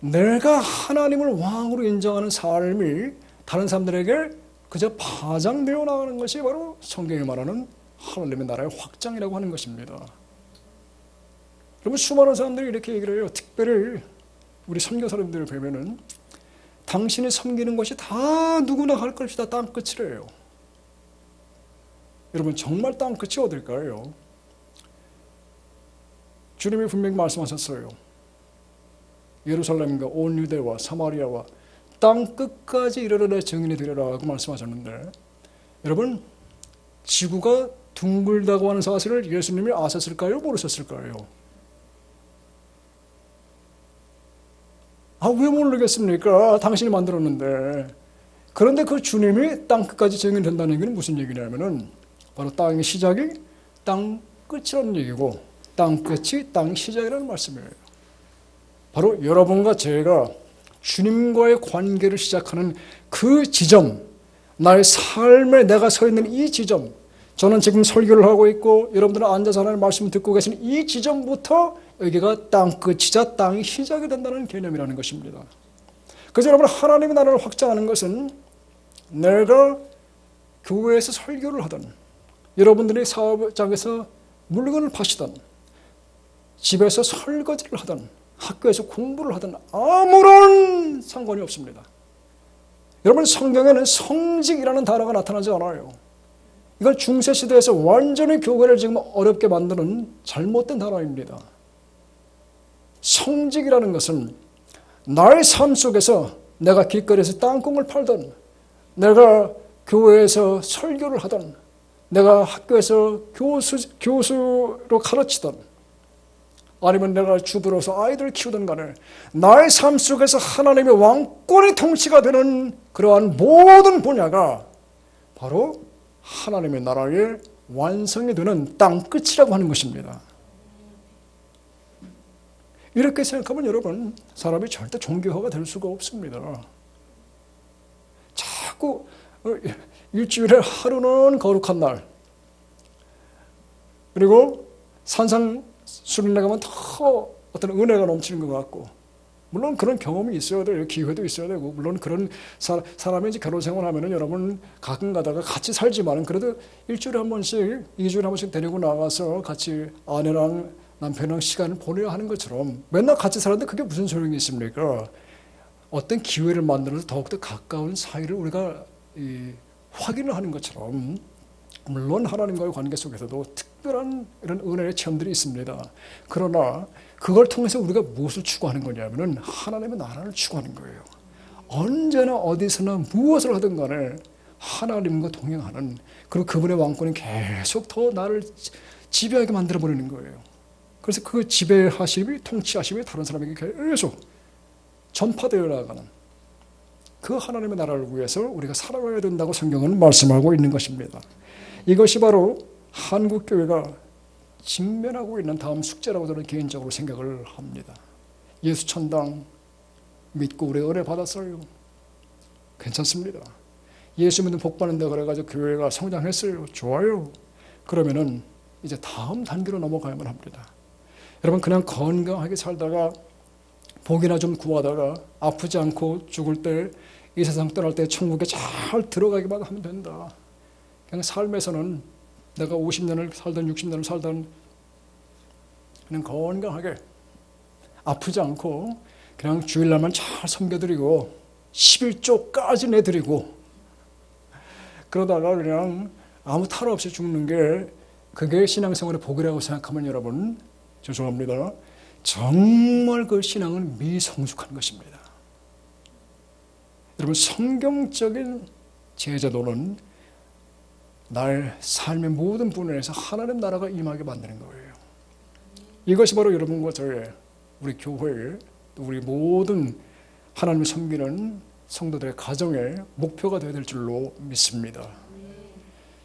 내가 하나님을 왕으로 인정하는 삶이 다른 사람들에게 그저 파장되어 나가는 것이 바로 성경이 말하는 하나님의 나라의 확장이라고 하는 것입니다. 여러분, 수많은 사람들이 이렇게 얘기를 해요. 특별히 우리 선교사님들을 보면은 당신이 섬기는 것이 다 누구나 할 것이 다 땅끝이래요. 여러분, 정말 땅끝이 어딜까요? 주님이 분명히 말씀하셨어요. 예루살렘과 온 유대와 사마리아와 땅 끝까지 이르러 내 증인이 되리라고 말씀하셨는데, 여러분, 지구가 둥글다고 하는 사실을 예수님이 아셨을까요? 모르셨을까요? 왜 모르겠습니까? 당신이 만들었는데. 그런데 그 주님이 땅 끝까지 증인이 된다는 얘기는 무슨 얘기냐면은 바로 땅의 시작이 땅 끝이라는 얘기고, 땅 끝이 땅 시작이라는 말씀이에요. 바로 여러분과 제가 주님과의 관계를 시작하는 그 지점, 나의 삶에 내가 서 있는 이 지점, 저는 지금 설교를 하고 있고 여러분들은 앉아서 하나님의 말씀을 듣고 계시는 이 지점부터 여기가 땅 끝이자 땅이 시작이 된다는 개념이라는 것입니다. 그래서 여러분, 하나님의 나라를 확장하는 것은 내가 교회에서 설교를 하든, 여러분들이 사업장에서 물건을 파시든, 집에서 설거지를 하든, 학교에서 공부를 하든 아무런 상관이 없습니다. 여러분, 성경에는 성직이라는 단어가 나타나지 않아요. 이건 중세시대에서 완전히 교회를 지금 어렵게 만드는 잘못된 단어입니다. 성직이라는 것은 나의 삶 속에서 내가 길거리에서 땅콩을 팔든, 내가 교회에서 설교를 하든, 내가 학교에서 교수로 가르치든, 아니면 내가 주부로서 아이들을 키우든 간에 나의 삶 속에서 하나님의 왕권의 통치가 되는 그러한 모든 분야가 바로 하나님의 나라의 완성이 되는 땅 끝이라고 하는 것입니다. 이렇게 생각하면 여러분, 사람이 절대 종교화가 될 수가 없습니다. 자꾸 일주일에 하루는 거룩한 날, 그리고 산상수련회 가면 더 어떤 은혜가 넘치는 것 같고, 물론 그런 경험이 있어야 돼요. 기회도 있어야 되고, 물론 그런 사람이 이제 결혼 생활하면은 여러분 가끔 가다가 같이 살지만은 그래도 일주일에 한 번씩, 2주일에 한 번씩 데리고 나가서 같이 아내랑 남편이랑 시간을 보내야 하는 것처럼 맨날 같이 살았는데 그게 무슨 소용이 있습니까? 어떤 기회를 만들어서 더욱더 가까운 사이를 우리가 확인을 하는 것처럼, 물론 하나님과의 관계 속에서도 특별한 이런 은혜의 체험들이 있습니다. 그러나 그걸 통해서 우리가 무엇을 추구하는 거냐면은 하나님의 나라를 추구하는 거예요. 언제나 어디서나 무엇을 하든 간에 하나님과 동행하는, 그리고 그분의 왕권이 계속 더 나를 지배하게 만들어버리는 거예요. 그래서 그 지배하심이, 통치하심이 다른 사람에게 계속 전파되어 나가는 그 하나님의 나라를 위해서 우리가 살아가야 된다고 성경은 말씀하고 있는 것입니다. 이것이 바로 한국교회가 직면하고 있는 다음 숙제라고 저는 개인적으로 생각을 합니다. 예수 천당 믿고 우리 은혜 받았어요. 괜찮습니다. 예수 믿는 복 받는다 그래가지고 교회가 성장했어요. 좋아요. 그러면은 이제 다음 단계로 넘어가야만 합니다. 여러분, 그냥 건강하게 살다가 복이나 좀 구하다가 아프지 않고 죽을 때, 이 세상 떠날 때 천국에 잘 들어가기만 하면 된다. 그냥 삶에서는 내가 50년을 살든 60년을 살든 그냥 건강하게 아프지 않고 그냥 주일날만 잘 섬겨드리고 11조까지 내드리고 그러다가 그냥 아무 탈 없이 죽는 게 그게 신앙생활의 복이라고 생각하면 여러분, 죄송합니다, 정말 그 신앙은 미성숙한 것입니다. 여러분, 성경적인 제자도는 나의 삶의 모든 분야에서 하나님 나라가 임하게 만드는 거예요. 이것이 바로 여러분과 저의, 우리 교회의, 또 우리 모든 하나님을 섬기는 성도들의 가정의 목표가 되어야 될 줄로 믿습니다.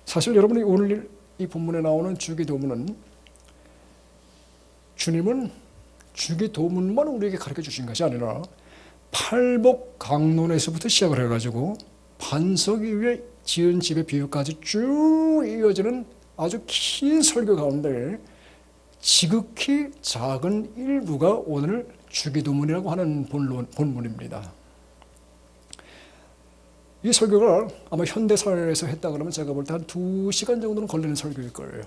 사실 여러분이 오늘 이 본문에 나오는 주기도문은, 주님은 주기도문만 우리에게 가르쳐 주신 것이 아니라 팔복 강론에서부터 시작을 해가지고 반석 위에 지은 집의 비유까지 쭉 이어지는 아주 긴 설교 가운데 지극히 작은 일부가 오늘 주기도문이라고 하는 본문입니다. 이 설교가 아마 현대사회에서 했다 그러면 제가 볼 때 한 2시간 정도는 걸리는 설교일 거예요.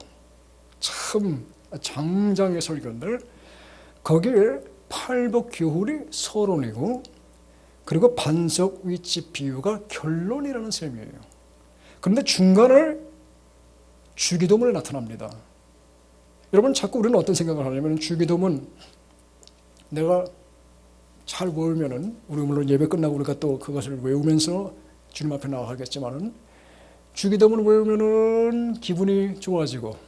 참 장장의 설교인데 거기에 팔복 교훈이 서론이고, 그리고 반석 윗집 비유가 결론이라는 셈이에요. 그런데 중간에 주기도문이 나타납니다. 여러분, 자꾸 우리는 어떤 생각을 하냐면, 주기도문 내가 잘 외우면은, 우리 물론 예배 끝나고 우리가 또 그것을 외우면서 주님 앞에 나아가겠지만은, 주기도문 외우면은 기분이 좋아지고,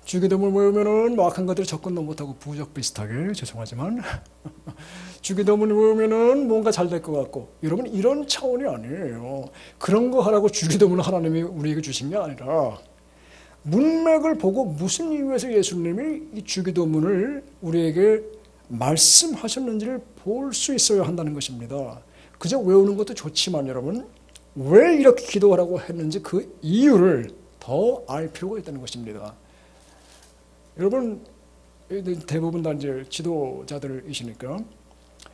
주기도문 외우면은 악한 것들을 접근도 못하고 부적 비슷하게, 죄송하지만 주기도문 외우면은 뭔가 잘 될 것 같고, 여러분, 이런 차원이 아니에요. 그런 거 하라고 주기도문을 하나님이 우리에게 주신 게 아니라 문맥을 보고 무슨 이유에서 예수님이 이 주기도문을 우리에게 말씀하셨는지를 볼 수 있어야 한다는 것입니다. 그저 외우는 것도 좋지만 여러분, 왜 이렇게 기도하라고 했는지 그 이유를 더 알 필요가 있다는 것입니다. 여러분, 대부분 다 이제 지도자들이시니까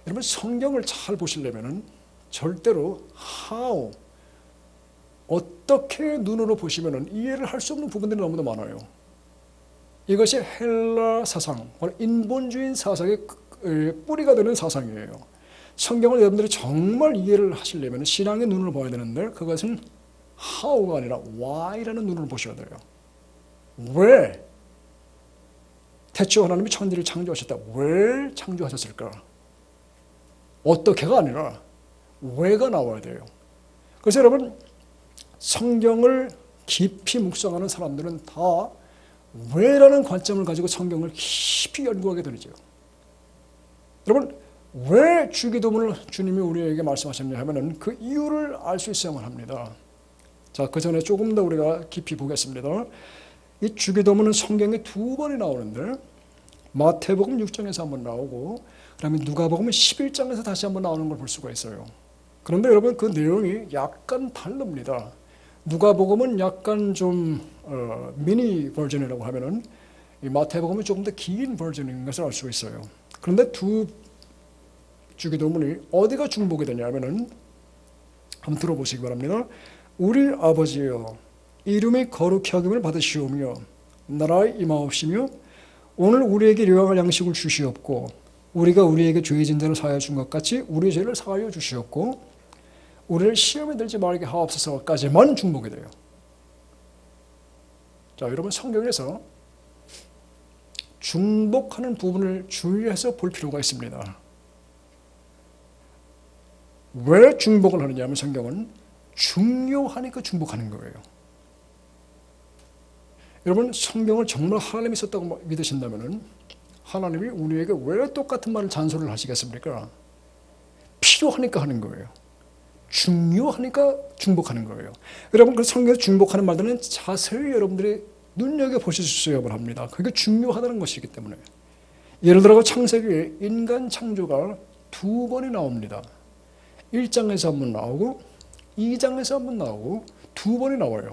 여러분, 성경을 잘 보시려면은 절대로 how, 어떻게 눈으로 보시면은 이해를 할 수 없는 부분들이 너무나 많아요. 이것이 헬라 사상, 인본주의 사상의 뿌리가 되는 사상이에요. 성경을 여러분들이 정말 이해를 하시려면 신앙의 눈으로 봐야 되는데, 그것은 how가 아니라 why라는 눈으로 보셔야 돼요. 왜? 태초 하나님이 천지를 창조하셨다. 왜 창조하셨을까? 어떻게가 아니라 왜가 나와야 돼요. 그래서 여러분, 성경을 깊이 묵상하는 사람들은 다 왜라는 관점을 가지고 성경을 깊이 연구하게 되죠. 여러분, 왜 주기도문을 주님이 우리에게 말씀하셨냐 하면은 그 이유를 알 수 있어야만 합니다. 자, 그 전에 조금 더 우리가 깊이 보겠습니다. 이 주기도문은 성경에 2번이 나오는데, 마태복음 6장에서 한번 나오고, 그 다음에 누가복음 11장에서 다시 한번 나오는 걸 볼 수가 있어요. 그런데 여러분, 그 내용이 약간 다릅니다. 누가복음은 약간 좀 미니 버전이라고 하면은 이 마태복음은 조금 더 긴 버전인 것을 알 수가 있어요. 그런데 두 주기도문이 어디가 중복이 되냐면은 한번 들어보시기 바랍니다. 우리 아버지여 이름이 거룩히 여김을 받으시오며 나라의 임하옵시며 오늘 우리에게 일용할 양식을 주시옵고 우리가 우리에게 죄 진 자를 사하여 준 것 같이 우리 죄를 사하여 주시옵고 우리를 시험에 들지 말게 하옵소서까지만 중복이 돼요. 자, 여러분 성경에서 중복하는 부분을 주의해서 볼 필요가 있습니다. 왜 중복을 하느냐면 성경은 중요하니까 중복하는 거예요. 여러분 성경을 정말 하나님이 썼다고 믿으신다면 하나님이 우리에게 왜 똑같은 말을 잔소리를 하시겠습니까? 필요하니까 하는 거예요. 중요하니까 중복하는 거예요. 여러분 그 성경에서 중복하는 말들은 자세히 여러분들이 눈여겨보실 수 있어야 합니다. 그게 중요하다는 것이기 때문에. 예를 들어 창세기에 인간 창조가 2번이 나옵니다. 1장에서 한번 나오고 2장에서 한번 나오고 2번이 나와요.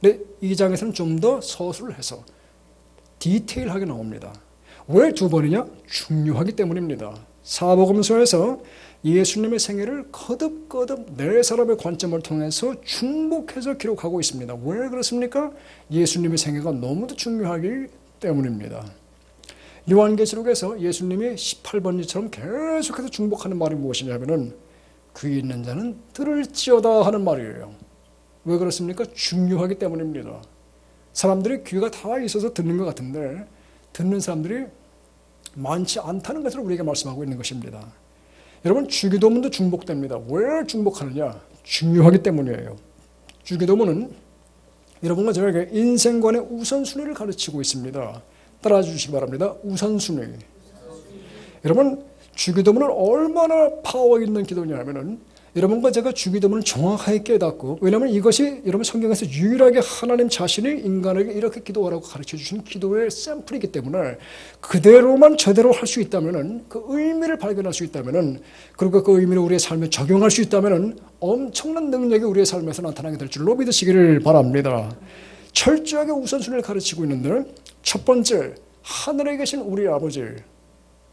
근데 2장에서는 좀 더 서술을 해서 디테일하게 나옵니다. 왜 2번이냐? 중요하기 때문입니다. 사복음서에서 예수님의 생애를 거듭거듭 네 사람의 관점을 통해서 중복해서 기록하고 있습니다. 왜 그렇습니까? 예수님의 생애가 너무도 중요하기 때문입니다. 요한계시록에서 예수님이 18번지처럼 계속해서 중복하는 말이 무엇이냐면은 귀 있는 자는 들을지어다 하는 말이에요. 왜 그렇습니까? 중요하기 때문입니다. 사람들이 귀가 다 있어서 듣는 것 같은데 듣는 사람들이 많지 않다는 것을 우리에게 말씀하고 있는 것입니다. 여러분 주기도문도 중복됩니다. 왜 중복하느냐? 중요하기 때문이에요. 주기도문은 여러분과 저에게 인생관의 우선순위를 가르치고 있습니다. 따라와 주시기 바랍니다. 우선순위. 여러분 주기도문은 얼마나 파워 있는 기도냐면은 여러분과 제가 주기도문을 정확하게 깨닫고 왜냐하면 이것이 여러분 성경에서 유일하게 하나님 자신이 인간에게 이렇게 기도하라고 가르쳐 주신 기도의 샘플이기 때문에 그대로만 제대로 할 수 있다면은 그 의미를 발견할 수 있다면은 그리고 그 의미를 우리의 삶에 적용할 수 있다면은 엄청난 능력이 우리의 삶에서 나타나게 될 줄로 믿으시기를 바랍니다. 철저하게 우선순위를 가르치고 있는데 첫 번째 하늘에 계신 우리 아버지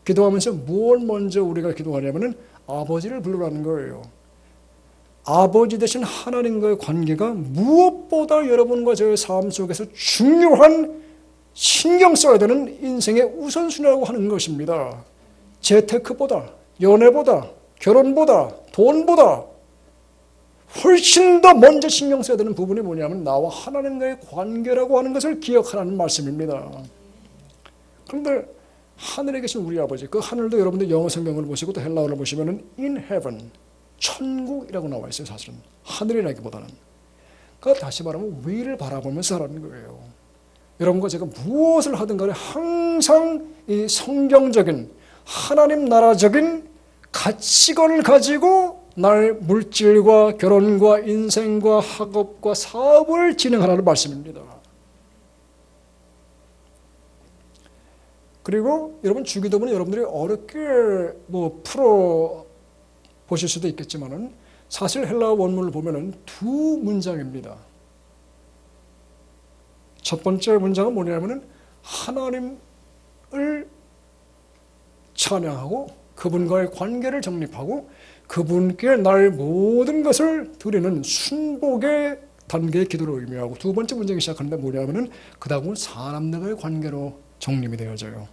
기도하면서 무엇 먼저 우리가 기도하냐면은 아버지를 부르라는 거예요. 아버지 되신 하나님과의 관계가 무엇보다 여러분과 저의 삶 속에서 중요한 신경 써야 되는 인생의 우선순위라고 하는 것입니다. 재테크보다, 연애보다, 결혼보다, 돈보다 훨씬 더 먼저 신경 써야 되는 부분이 뭐냐면 나와 하나님과의 관계라고 하는 것을 기억하라는 말씀입니다. 그런데 하늘에 계신 우리 아버지, 그 하늘도 여러분들 영어 성경을 보시고 또 헬라어를 보시면은 in heaven, 천국이라고 나와 있어요. 사실은 하늘이라기보다는. 그러니까 다시 말하면 위를 바라보면서 하라는 거예요. 여러분과 제가 무엇을 하든 간에 항상 이 성경적인 하나님 나라적인 가치관을 가지고 나의 물질과 결혼과 인생과 학업과 사업을 진행하라는 말씀입니다. 그리고 여러분 주기도문은 여러분들이 어렵게 풀어 보실 수도 있겠지만은 사실 헬라어 원문을 보면은 2문장입니다. 첫 번째 문장은 뭐냐면은 하나님을 찬양하고 그분과의 관계를 정립하고 그분께 나의 모든 것을 드리는 순복의 단계의 기도를 의미하고 두 번째 문장이 시작하는데 뭐냐면은 그 다음은 사람들과의 관계로 정립이 되어져요.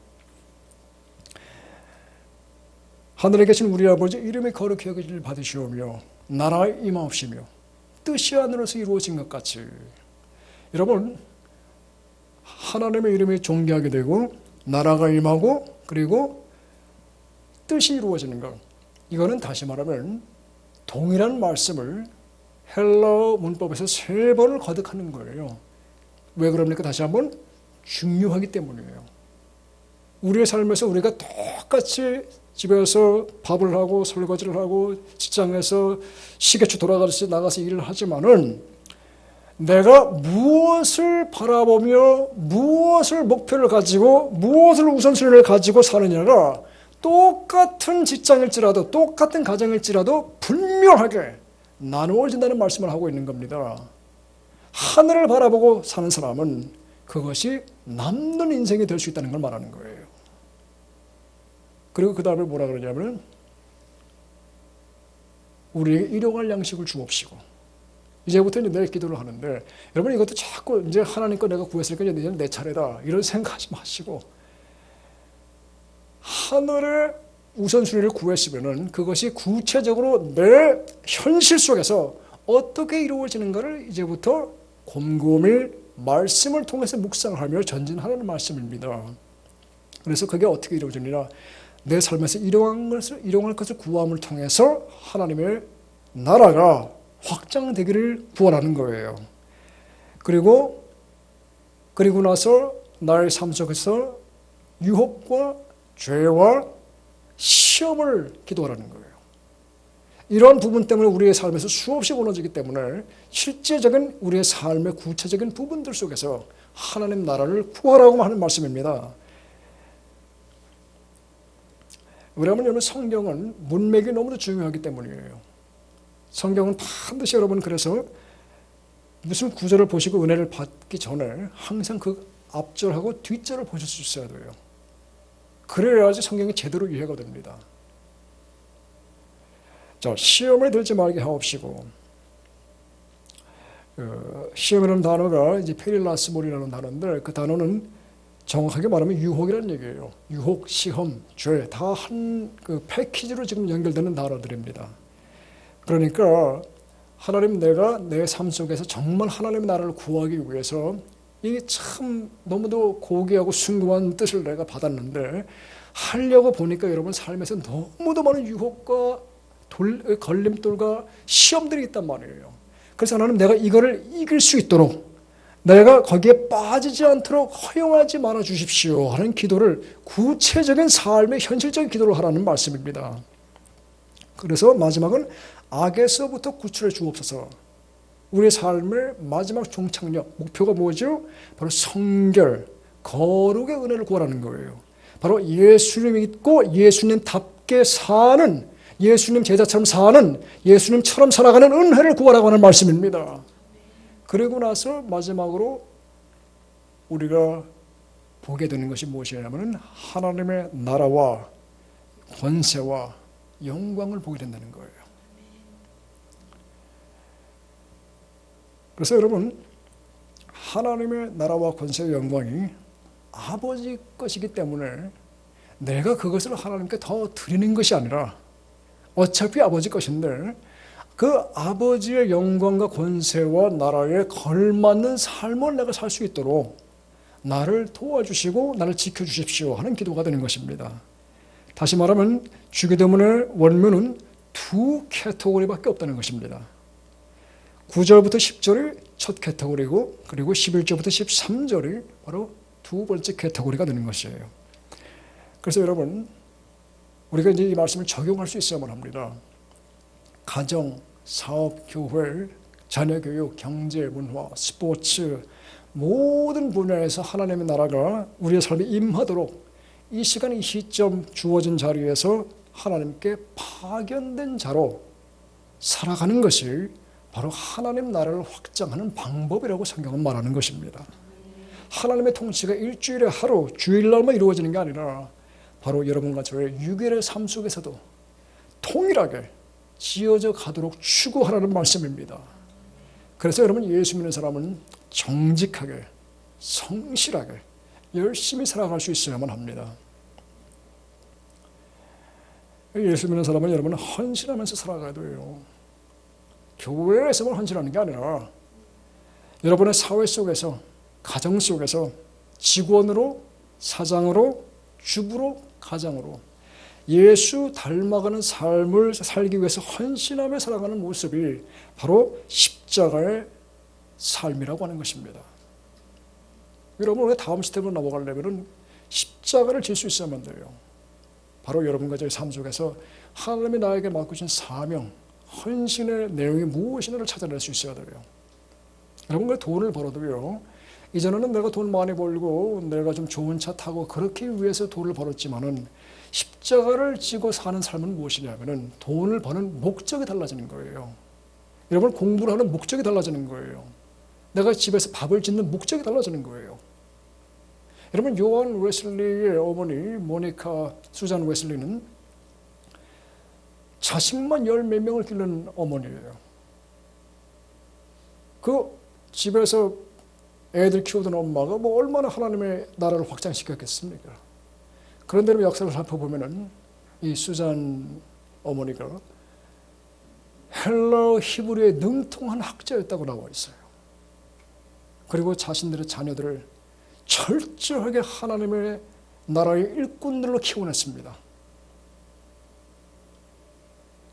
하늘에 계신 우리 아버지 이름이 거룩히 여기를 받으시오며 나라의 임하옵시며 뜻이 하늘에서 이루어진 것 같이. 여러분 하나님의 이름이 존귀하게 되고 나라가 임하고 그리고 뜻이 이루어지는 것, 이거는 다시 말하면 동일한 말씀을 헬라어 문법에서 3번을 거듭하는 거예요. 왜 그럽니까? 다시 한번 중요하기 때문이에요. 우리의 삶에서 우리가 똑같이 집에서 밥을 하고 설거지를 하고 직장에서 시계추 돌아가듯이 나가서 일을 하지만은 내가 무엇을 바라보며 무엇을 목표를 가지고 무엇을 우선순위를 가지고 사느냐가 똑같은 직장일지라도 똑같은 가정일지라도 분명하게 나누어진다는 말씀을 하고 있는 겁니다. 하늘을 바라보고 사는 사람은 그것이 남는 인생이 될 수 있다는 걸 말하는 거예요. 그리고 그 다음에 뭐라 그러냐면 우리에게 일용할 양식을 주옵시고, 이제부터 이제 내 기도를 하는데, 여러분 이것도 자꾸 이제 하나님 거 내가 구했으니까 이제 내 차례다 이런 생각하지 마시고, 하늘의 우선순위를 구했으면은 그것이 구체적으로 내 현실 속에서 어떻게 이루어지는가를 이제부터 곰곰이 말씀을 통해서 묵상하며 전진하라는 말씀입니다. 그래서 그게 어떻게 이루어지느냐, 내 삶에서 일용할 것을 구함을 통해서 하나님의 나라가 확장되기를 구원하는 거예요. 그리고 나서 나의 삶 속에서 유혹과 죄와 시험을 기도하라는 거예요. 이러한 부분 때문에 우리의 삶에서 수없이 무너지기 때문에 실제적인 우리의 삶의 구체적인 부분들 속에서 하나님 나라를 구하라고 하는 말씀입니다. 왜냐하면 여러분 성경은 문맥이 너무도 중요하기 때문이에요. 성경은 반드시 여러분 그래서 무슨 구절을 보시고 은혜를 받기 전에 항상 그 앞절하고 뒷절을 보실 수 있어야 돼요. 그래야지 성경이 제대로 이해가 됩니다. 자, 시험에 들지 말게 하옵시고, 시험이라는 단어가 이제 페릴라스몰이라는 단어인데, 그 단어는 정확하게 말하면 유혹이라는 얘기예요. 유혹, 시험, 죄 다 한 그 패키지로 지금 연결되는 단어들입니다. 그러니까 하나님, 내가 내 삶 속에서 정말 하나님의 나라를 구하기 위해서 이게 참 너무도 고귀하고 숭고한 뜻을 내가 받았는데, 하려고 보니까 여러분 삶에서 너무도 많은 유혹과 걸림돌과 시험들이 있단 말이에요. 그래서 하나님, 내가 이거를 이길 수 있도록, 내가 거기에 빠지지 않도록 허용하지 말아 주십시오 하는 기도를, 구체적인 삶의 현실적인 기도를 하라는 말씀입니다. 그래서 마지막은 악에서부터 구출해 주옵소서. 우리의 삶의 마지막 종착역, 목표가 뭐죠? 바로 성결, 거룩의 은혜를 구하라는 거예요. 바로 예수님 믿고 예수님답게 사는, 예수님 제자처럼 사는, 예수님처럼 살아가는 은혜를 구하라고 하는 말씀입니다. 그리고 나서 마지막으로 우리가 보게 되는 것이 무엇이냐면 하나님의 나라와 권세와 영광을 보게 된다는 거예요. 그래서 여러분, 하나님의 나라와 권세와 영광이 아버지 것이기 때문에 내가 그것을 하나님께 더 드리는 것이 아니라, 어차피 아버지 것인데 그 아버지의 영광과 권세와 나라에 걸맞는 삶을 내가 살 수 있도록 나를 도와주시고 나를 지켜주십시오 하는 기도가 되는 것입니다. 다시 말하면 주기도문의 원문은 두 카테고리밖에 없다는 것입니다. 9절부터 10절이 첫 카테고리고, 그리고 11절부터 13절이 바로 두 번째 카테고리가 되는 것이에요. 그래서 여러분, 우리가 이제 이 말씀을 적용할 수 있어야만 합니다. 가정, 사업, 교회, 자녀교육, 경제, 문화, 스포츠, 모든 분야에서 하나님의 나라가 우리의 삶에 임하도록 이 시간, 이 시점 주어진 자리에서 하나님께 파견된 자로 살아가는 것이 바로 하나님 나라를 확장하는 방법이라고 성경은 말하는 것입니다. 하나님의 통치가 일주일에 하루, 주일날만 이루어지는 게 아니라 바로 여러분과 저의 6일의 삶 속에서도 통일하게 지어져 가도록 추구하라는 말씀입니다. 그래서 여러분, 예수 믿는 사람은 정직하게, 성실하게, 열심히 살아갈 수 있어야만 합니다. 예수 믿는 사람은 여러분 헌신하면서 살아가야 돼요. 교회에서만 헌신하는 게 아니라 여러분의 사회 속에서, 가정 속에서, 직원으로, 사장으로, 주부로, 가장으로 예수 닮아가는 삶을 살기 위해서 헌신하며 살아가는 모습이 바로 십자가의 삶이라고 하는 것입니다. 여러분, 우리 다음 스텝으로 넘어가려면 십자가를 질 수 있어야만 돼요. 바로 여러분과 저의 삶 속에서 하나님이 나에게 맡기신 사명, 헌신의 내용이 무엇인가를 찾아낼 수 있어야 돼요. 여러분과 돈을 벌어도요, 이전에는 내가 돈 많이 벌고 내가 좀 좋은 차 타고 그렇게 위해서 돈을 벌었지만은 십자가를 지고 사는 삶은 무엇이냐면은 돈을 버는 목적이 달라지는 거예요. 여러분, 공부를 하는 목적이 달라지는 거예요. 내가 집에서 밥을 짓는 목적이 달라지는 거예요. 여러분, 요한 웨슬리의 어머니 모니카 수잔 웨슬리는 자식만 열 몇 명을 기른 어머니예요. 그 집에서 애들 키우던 엄마가 뭐 얼마나 하나님의 나라를 확장시켰겠습니까? 그런데 역사를 살펴보면은 이 수잔 어머니가 헬라 히브리에 능통한 학자였다고 나와 있어요. 그리고 자신들의 자녀들을 철저하게 하나님의 나라의 일꾼들로 키워냈습니다.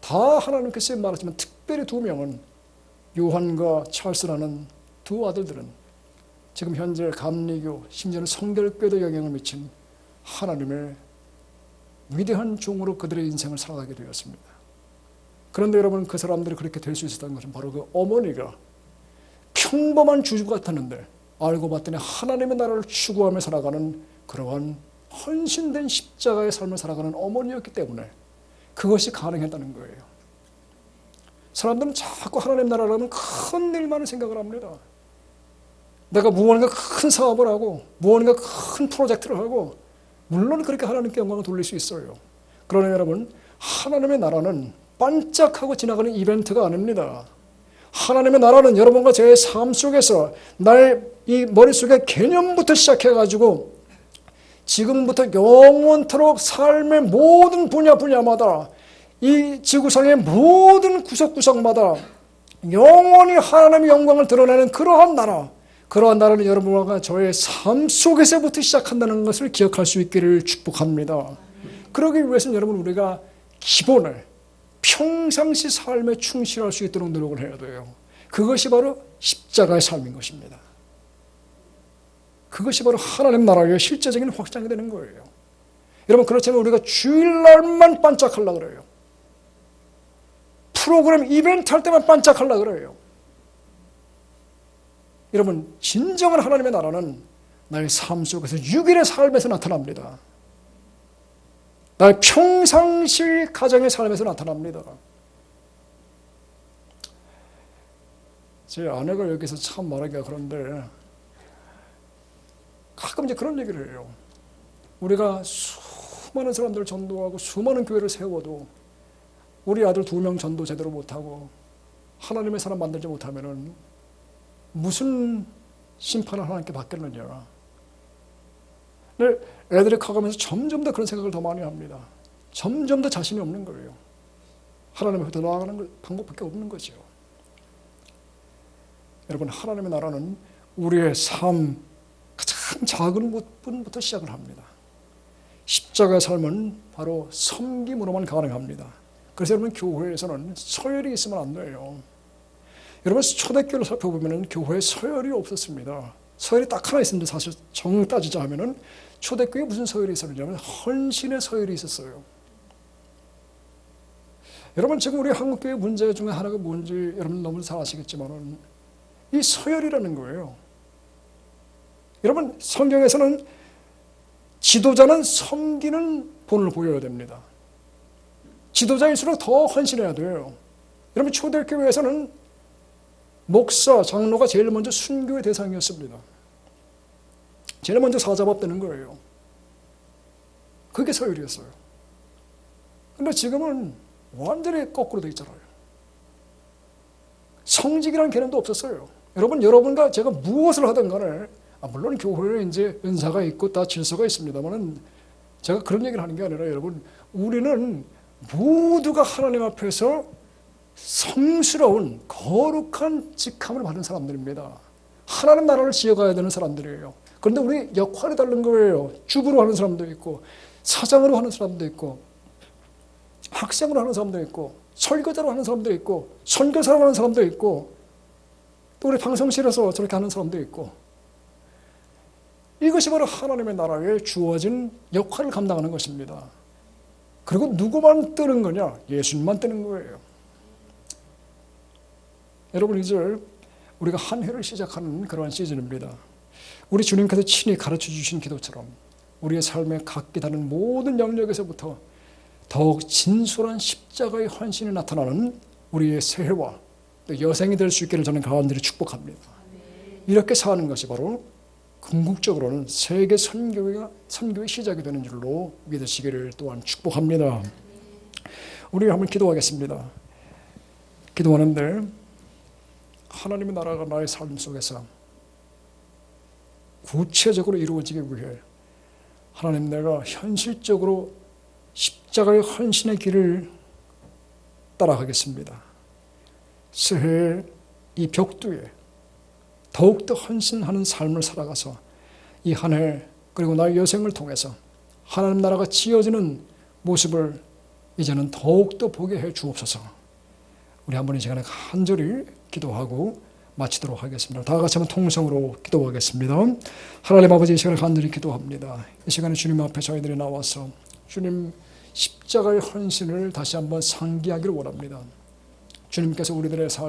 다 하나님께서 말하지만 특별히 두 명은 요한과 찰스라는 두 아들들은 지금 현재 감리교, 심지어는 성결교에도 영향을 미친 하나님의 위대한 종으로 그들의 인생을 살아가게 되었습니다. 그런데 여러분, 그 사람들이 그렇게 될 수 있었던 것은 바로 그 어머니가 평범한 주주 같았는데 알고 봤더니 하나님의 나라를 추구하며 살아가는 그러한 헌신된 십자가의 삶을 살아가는 어머니였기 때문에 그것이 가능했다는 거예요. 사람들은 자꾸 하나님 나라를 하면 큰 일만을 생각을 합니다. 내가 무언가 큰 사업을 하고 무언가 큰 프로젝트를 하고, 물론 그렇게 하나님께 영광을 돌릴 수 있어요. 그러나 여러분, 하나님의 나라는 반짝하고 지나가는 이벤트가 아닙니다. 하나님의 나라는 여러분과 제 삶 속에서 나의 이 머릿속의 개념부터 시작해가지고 지금부터 영원토록 삶의 모든 분야마다 이 지구상의 모든 구석구석마다 영원히 하나님의 영광을 드러내는 그러한 나라는 여러분과 저의 삶 속에서부터 시작한다는 것을 기억할 수 있기를 축복합니다. 그러기 위해서는 여러분, 우리가 기본을 평상시 삶에 충실할 수 있도록 노력을 해야 돼요. 그것이 바로 십자가의 삶인 것입니다. 그것이 바로 하나님 나라의 실제적인 확장이 되는 거예요. 여러분, 그렇다면 우리가 주일날만 반짝하려고 그래요. 프로그램 이벤트 할 때만 반짝하려고 그래요. 여러분, 진정한 하나님의 나라는 나의 삶 속에서 6일의 삶에서 나타납니다. 나의 평상시 가정의 삶에서 나타납니다. 제 아내가 여기서 참 말하기가 그런데 가끔 이제 그런 얘기를 해요. 우리가 수많은 사람들을 전도하고 수많은 교회를 세워도 우리 아들 2명 전도 제대로 못하고 하나님의 사람 만들지 못하면은 무슨 심판을 하나님께 받겠느냐. 근데 애들이 커가면서 점점 더 그런 생각을 더 많이 합니다. 점점 더 자신이 없는 거예요. 하나님 앞에 더 나아가는 방법밖에 없는 거죠. 여러분, 하나님의 나라는 우리의 삶 가장 작은 부분부터 시작을 합니다. 십자가의 삶은 바로 섬김으로만 가능합니다. 그래서 여러분, 교회에서는 서열이 있으면 안 돼요. 여러분, 초대교회를 살펴보면 교회에 서열이 없었습니다. 서열이 딱 하나 있습니다. 사실 정 따지자 하면은 초대교회에 무슨 서열이 있었냐면 헌신의 서열이 있었어요. 여러분, 지금 우리 한국교회 문제 중에 하나가 뭔지 여러분 너무 잘 아시겠지만은 이 서열이라는 거예요. 여러분, 성경에서는 지도자는 섬기는 본을 보여야 됩니다. 지도자일수록 더 헌신해야 돼요. 여러분, 초대교회에서는 목사, 장로가 제일 먼저 순교의 대상이었습니다. 제일 먼저 사자밥 되는 거예요. 그게 서열이었어요. 근데 지금은 완전히 거꾸로 되어 있잖아요. 성직이라는 개념도 없었어요. 여러분과 제가 무엇을 하든 간에, 물론 교회에 이제 은사가 있고 다 질서가 있습니다만은 제가 그런 얘기를 하는 게 아니라, 여러분, 우리는 모두가 하나님 앞에서 성스러운 거룩한 직함을 받은 사람들입니다. 하나님 나라를 지어가야 되는 사람들이에요. 그런데 우리 역할이 다른 거예요. 주부로 하는 사람도 있고, 사장으로 하는 사람도 있고, 학생으로 하는 사람도 있고, 설교자로 하는 사람도 있고, 선교사로 하는 사람도 있고, 또 우리 방송실에서 저렇게 하는 사람도 있고, 이것이 바로 하나님의 나라에 주어진 역할을 감당하는 것입니다. 그리고 누구만 뜨는 거냐? 예수님만 뜨는 거예요. 여러분, 이제 우리가 한 해를 시작하는 그러한 시즌입니다. 우리 주님께서 친히 가르쳐 주신 기도처럼 우리의 삶의 각기 다른 모든 영역에서부터 더욱 진솔한 십자가의 헌신이 나타나는 우리의 새해와 또 여생이 될 수 있기를 저는 간절히 축복합니다. 이렇게 사는 것이 바로 궁극적으로는 세계 선교의 시작이 되는 줄로 믿으시기를 또한 축복합니다. 우리 한번 기도하겠습니다. 기도하는데 하나님의 나라가 나의 삶 속에서 구체적으로 이루어지기 위해 하나님, 내가 현실적으로 십자가의 헌신의 길을 따라가겠습니다. 새해 이 벽두에 더욱더 헌신하는 삶을 살아가서 이 한 해 그리고 나의 여생을 통해서 하나님 나라가 지어지는 모습을 이제는 더욱더 보게 해 주옵소서. 우리 한번 이 시간에 간절히 기도하고 마치도록 하겠습니다. 다 같이 한번 통성으로 기도하겠습니다. 하나님 아버지, 이 시간에 간절히 기도합니다. 이 시간에 주님 앞에 저희들이 나와서 주님 십자가의 헌신을 다시 한번 상기하기를 원합니다. 주님께서 우리들의 삶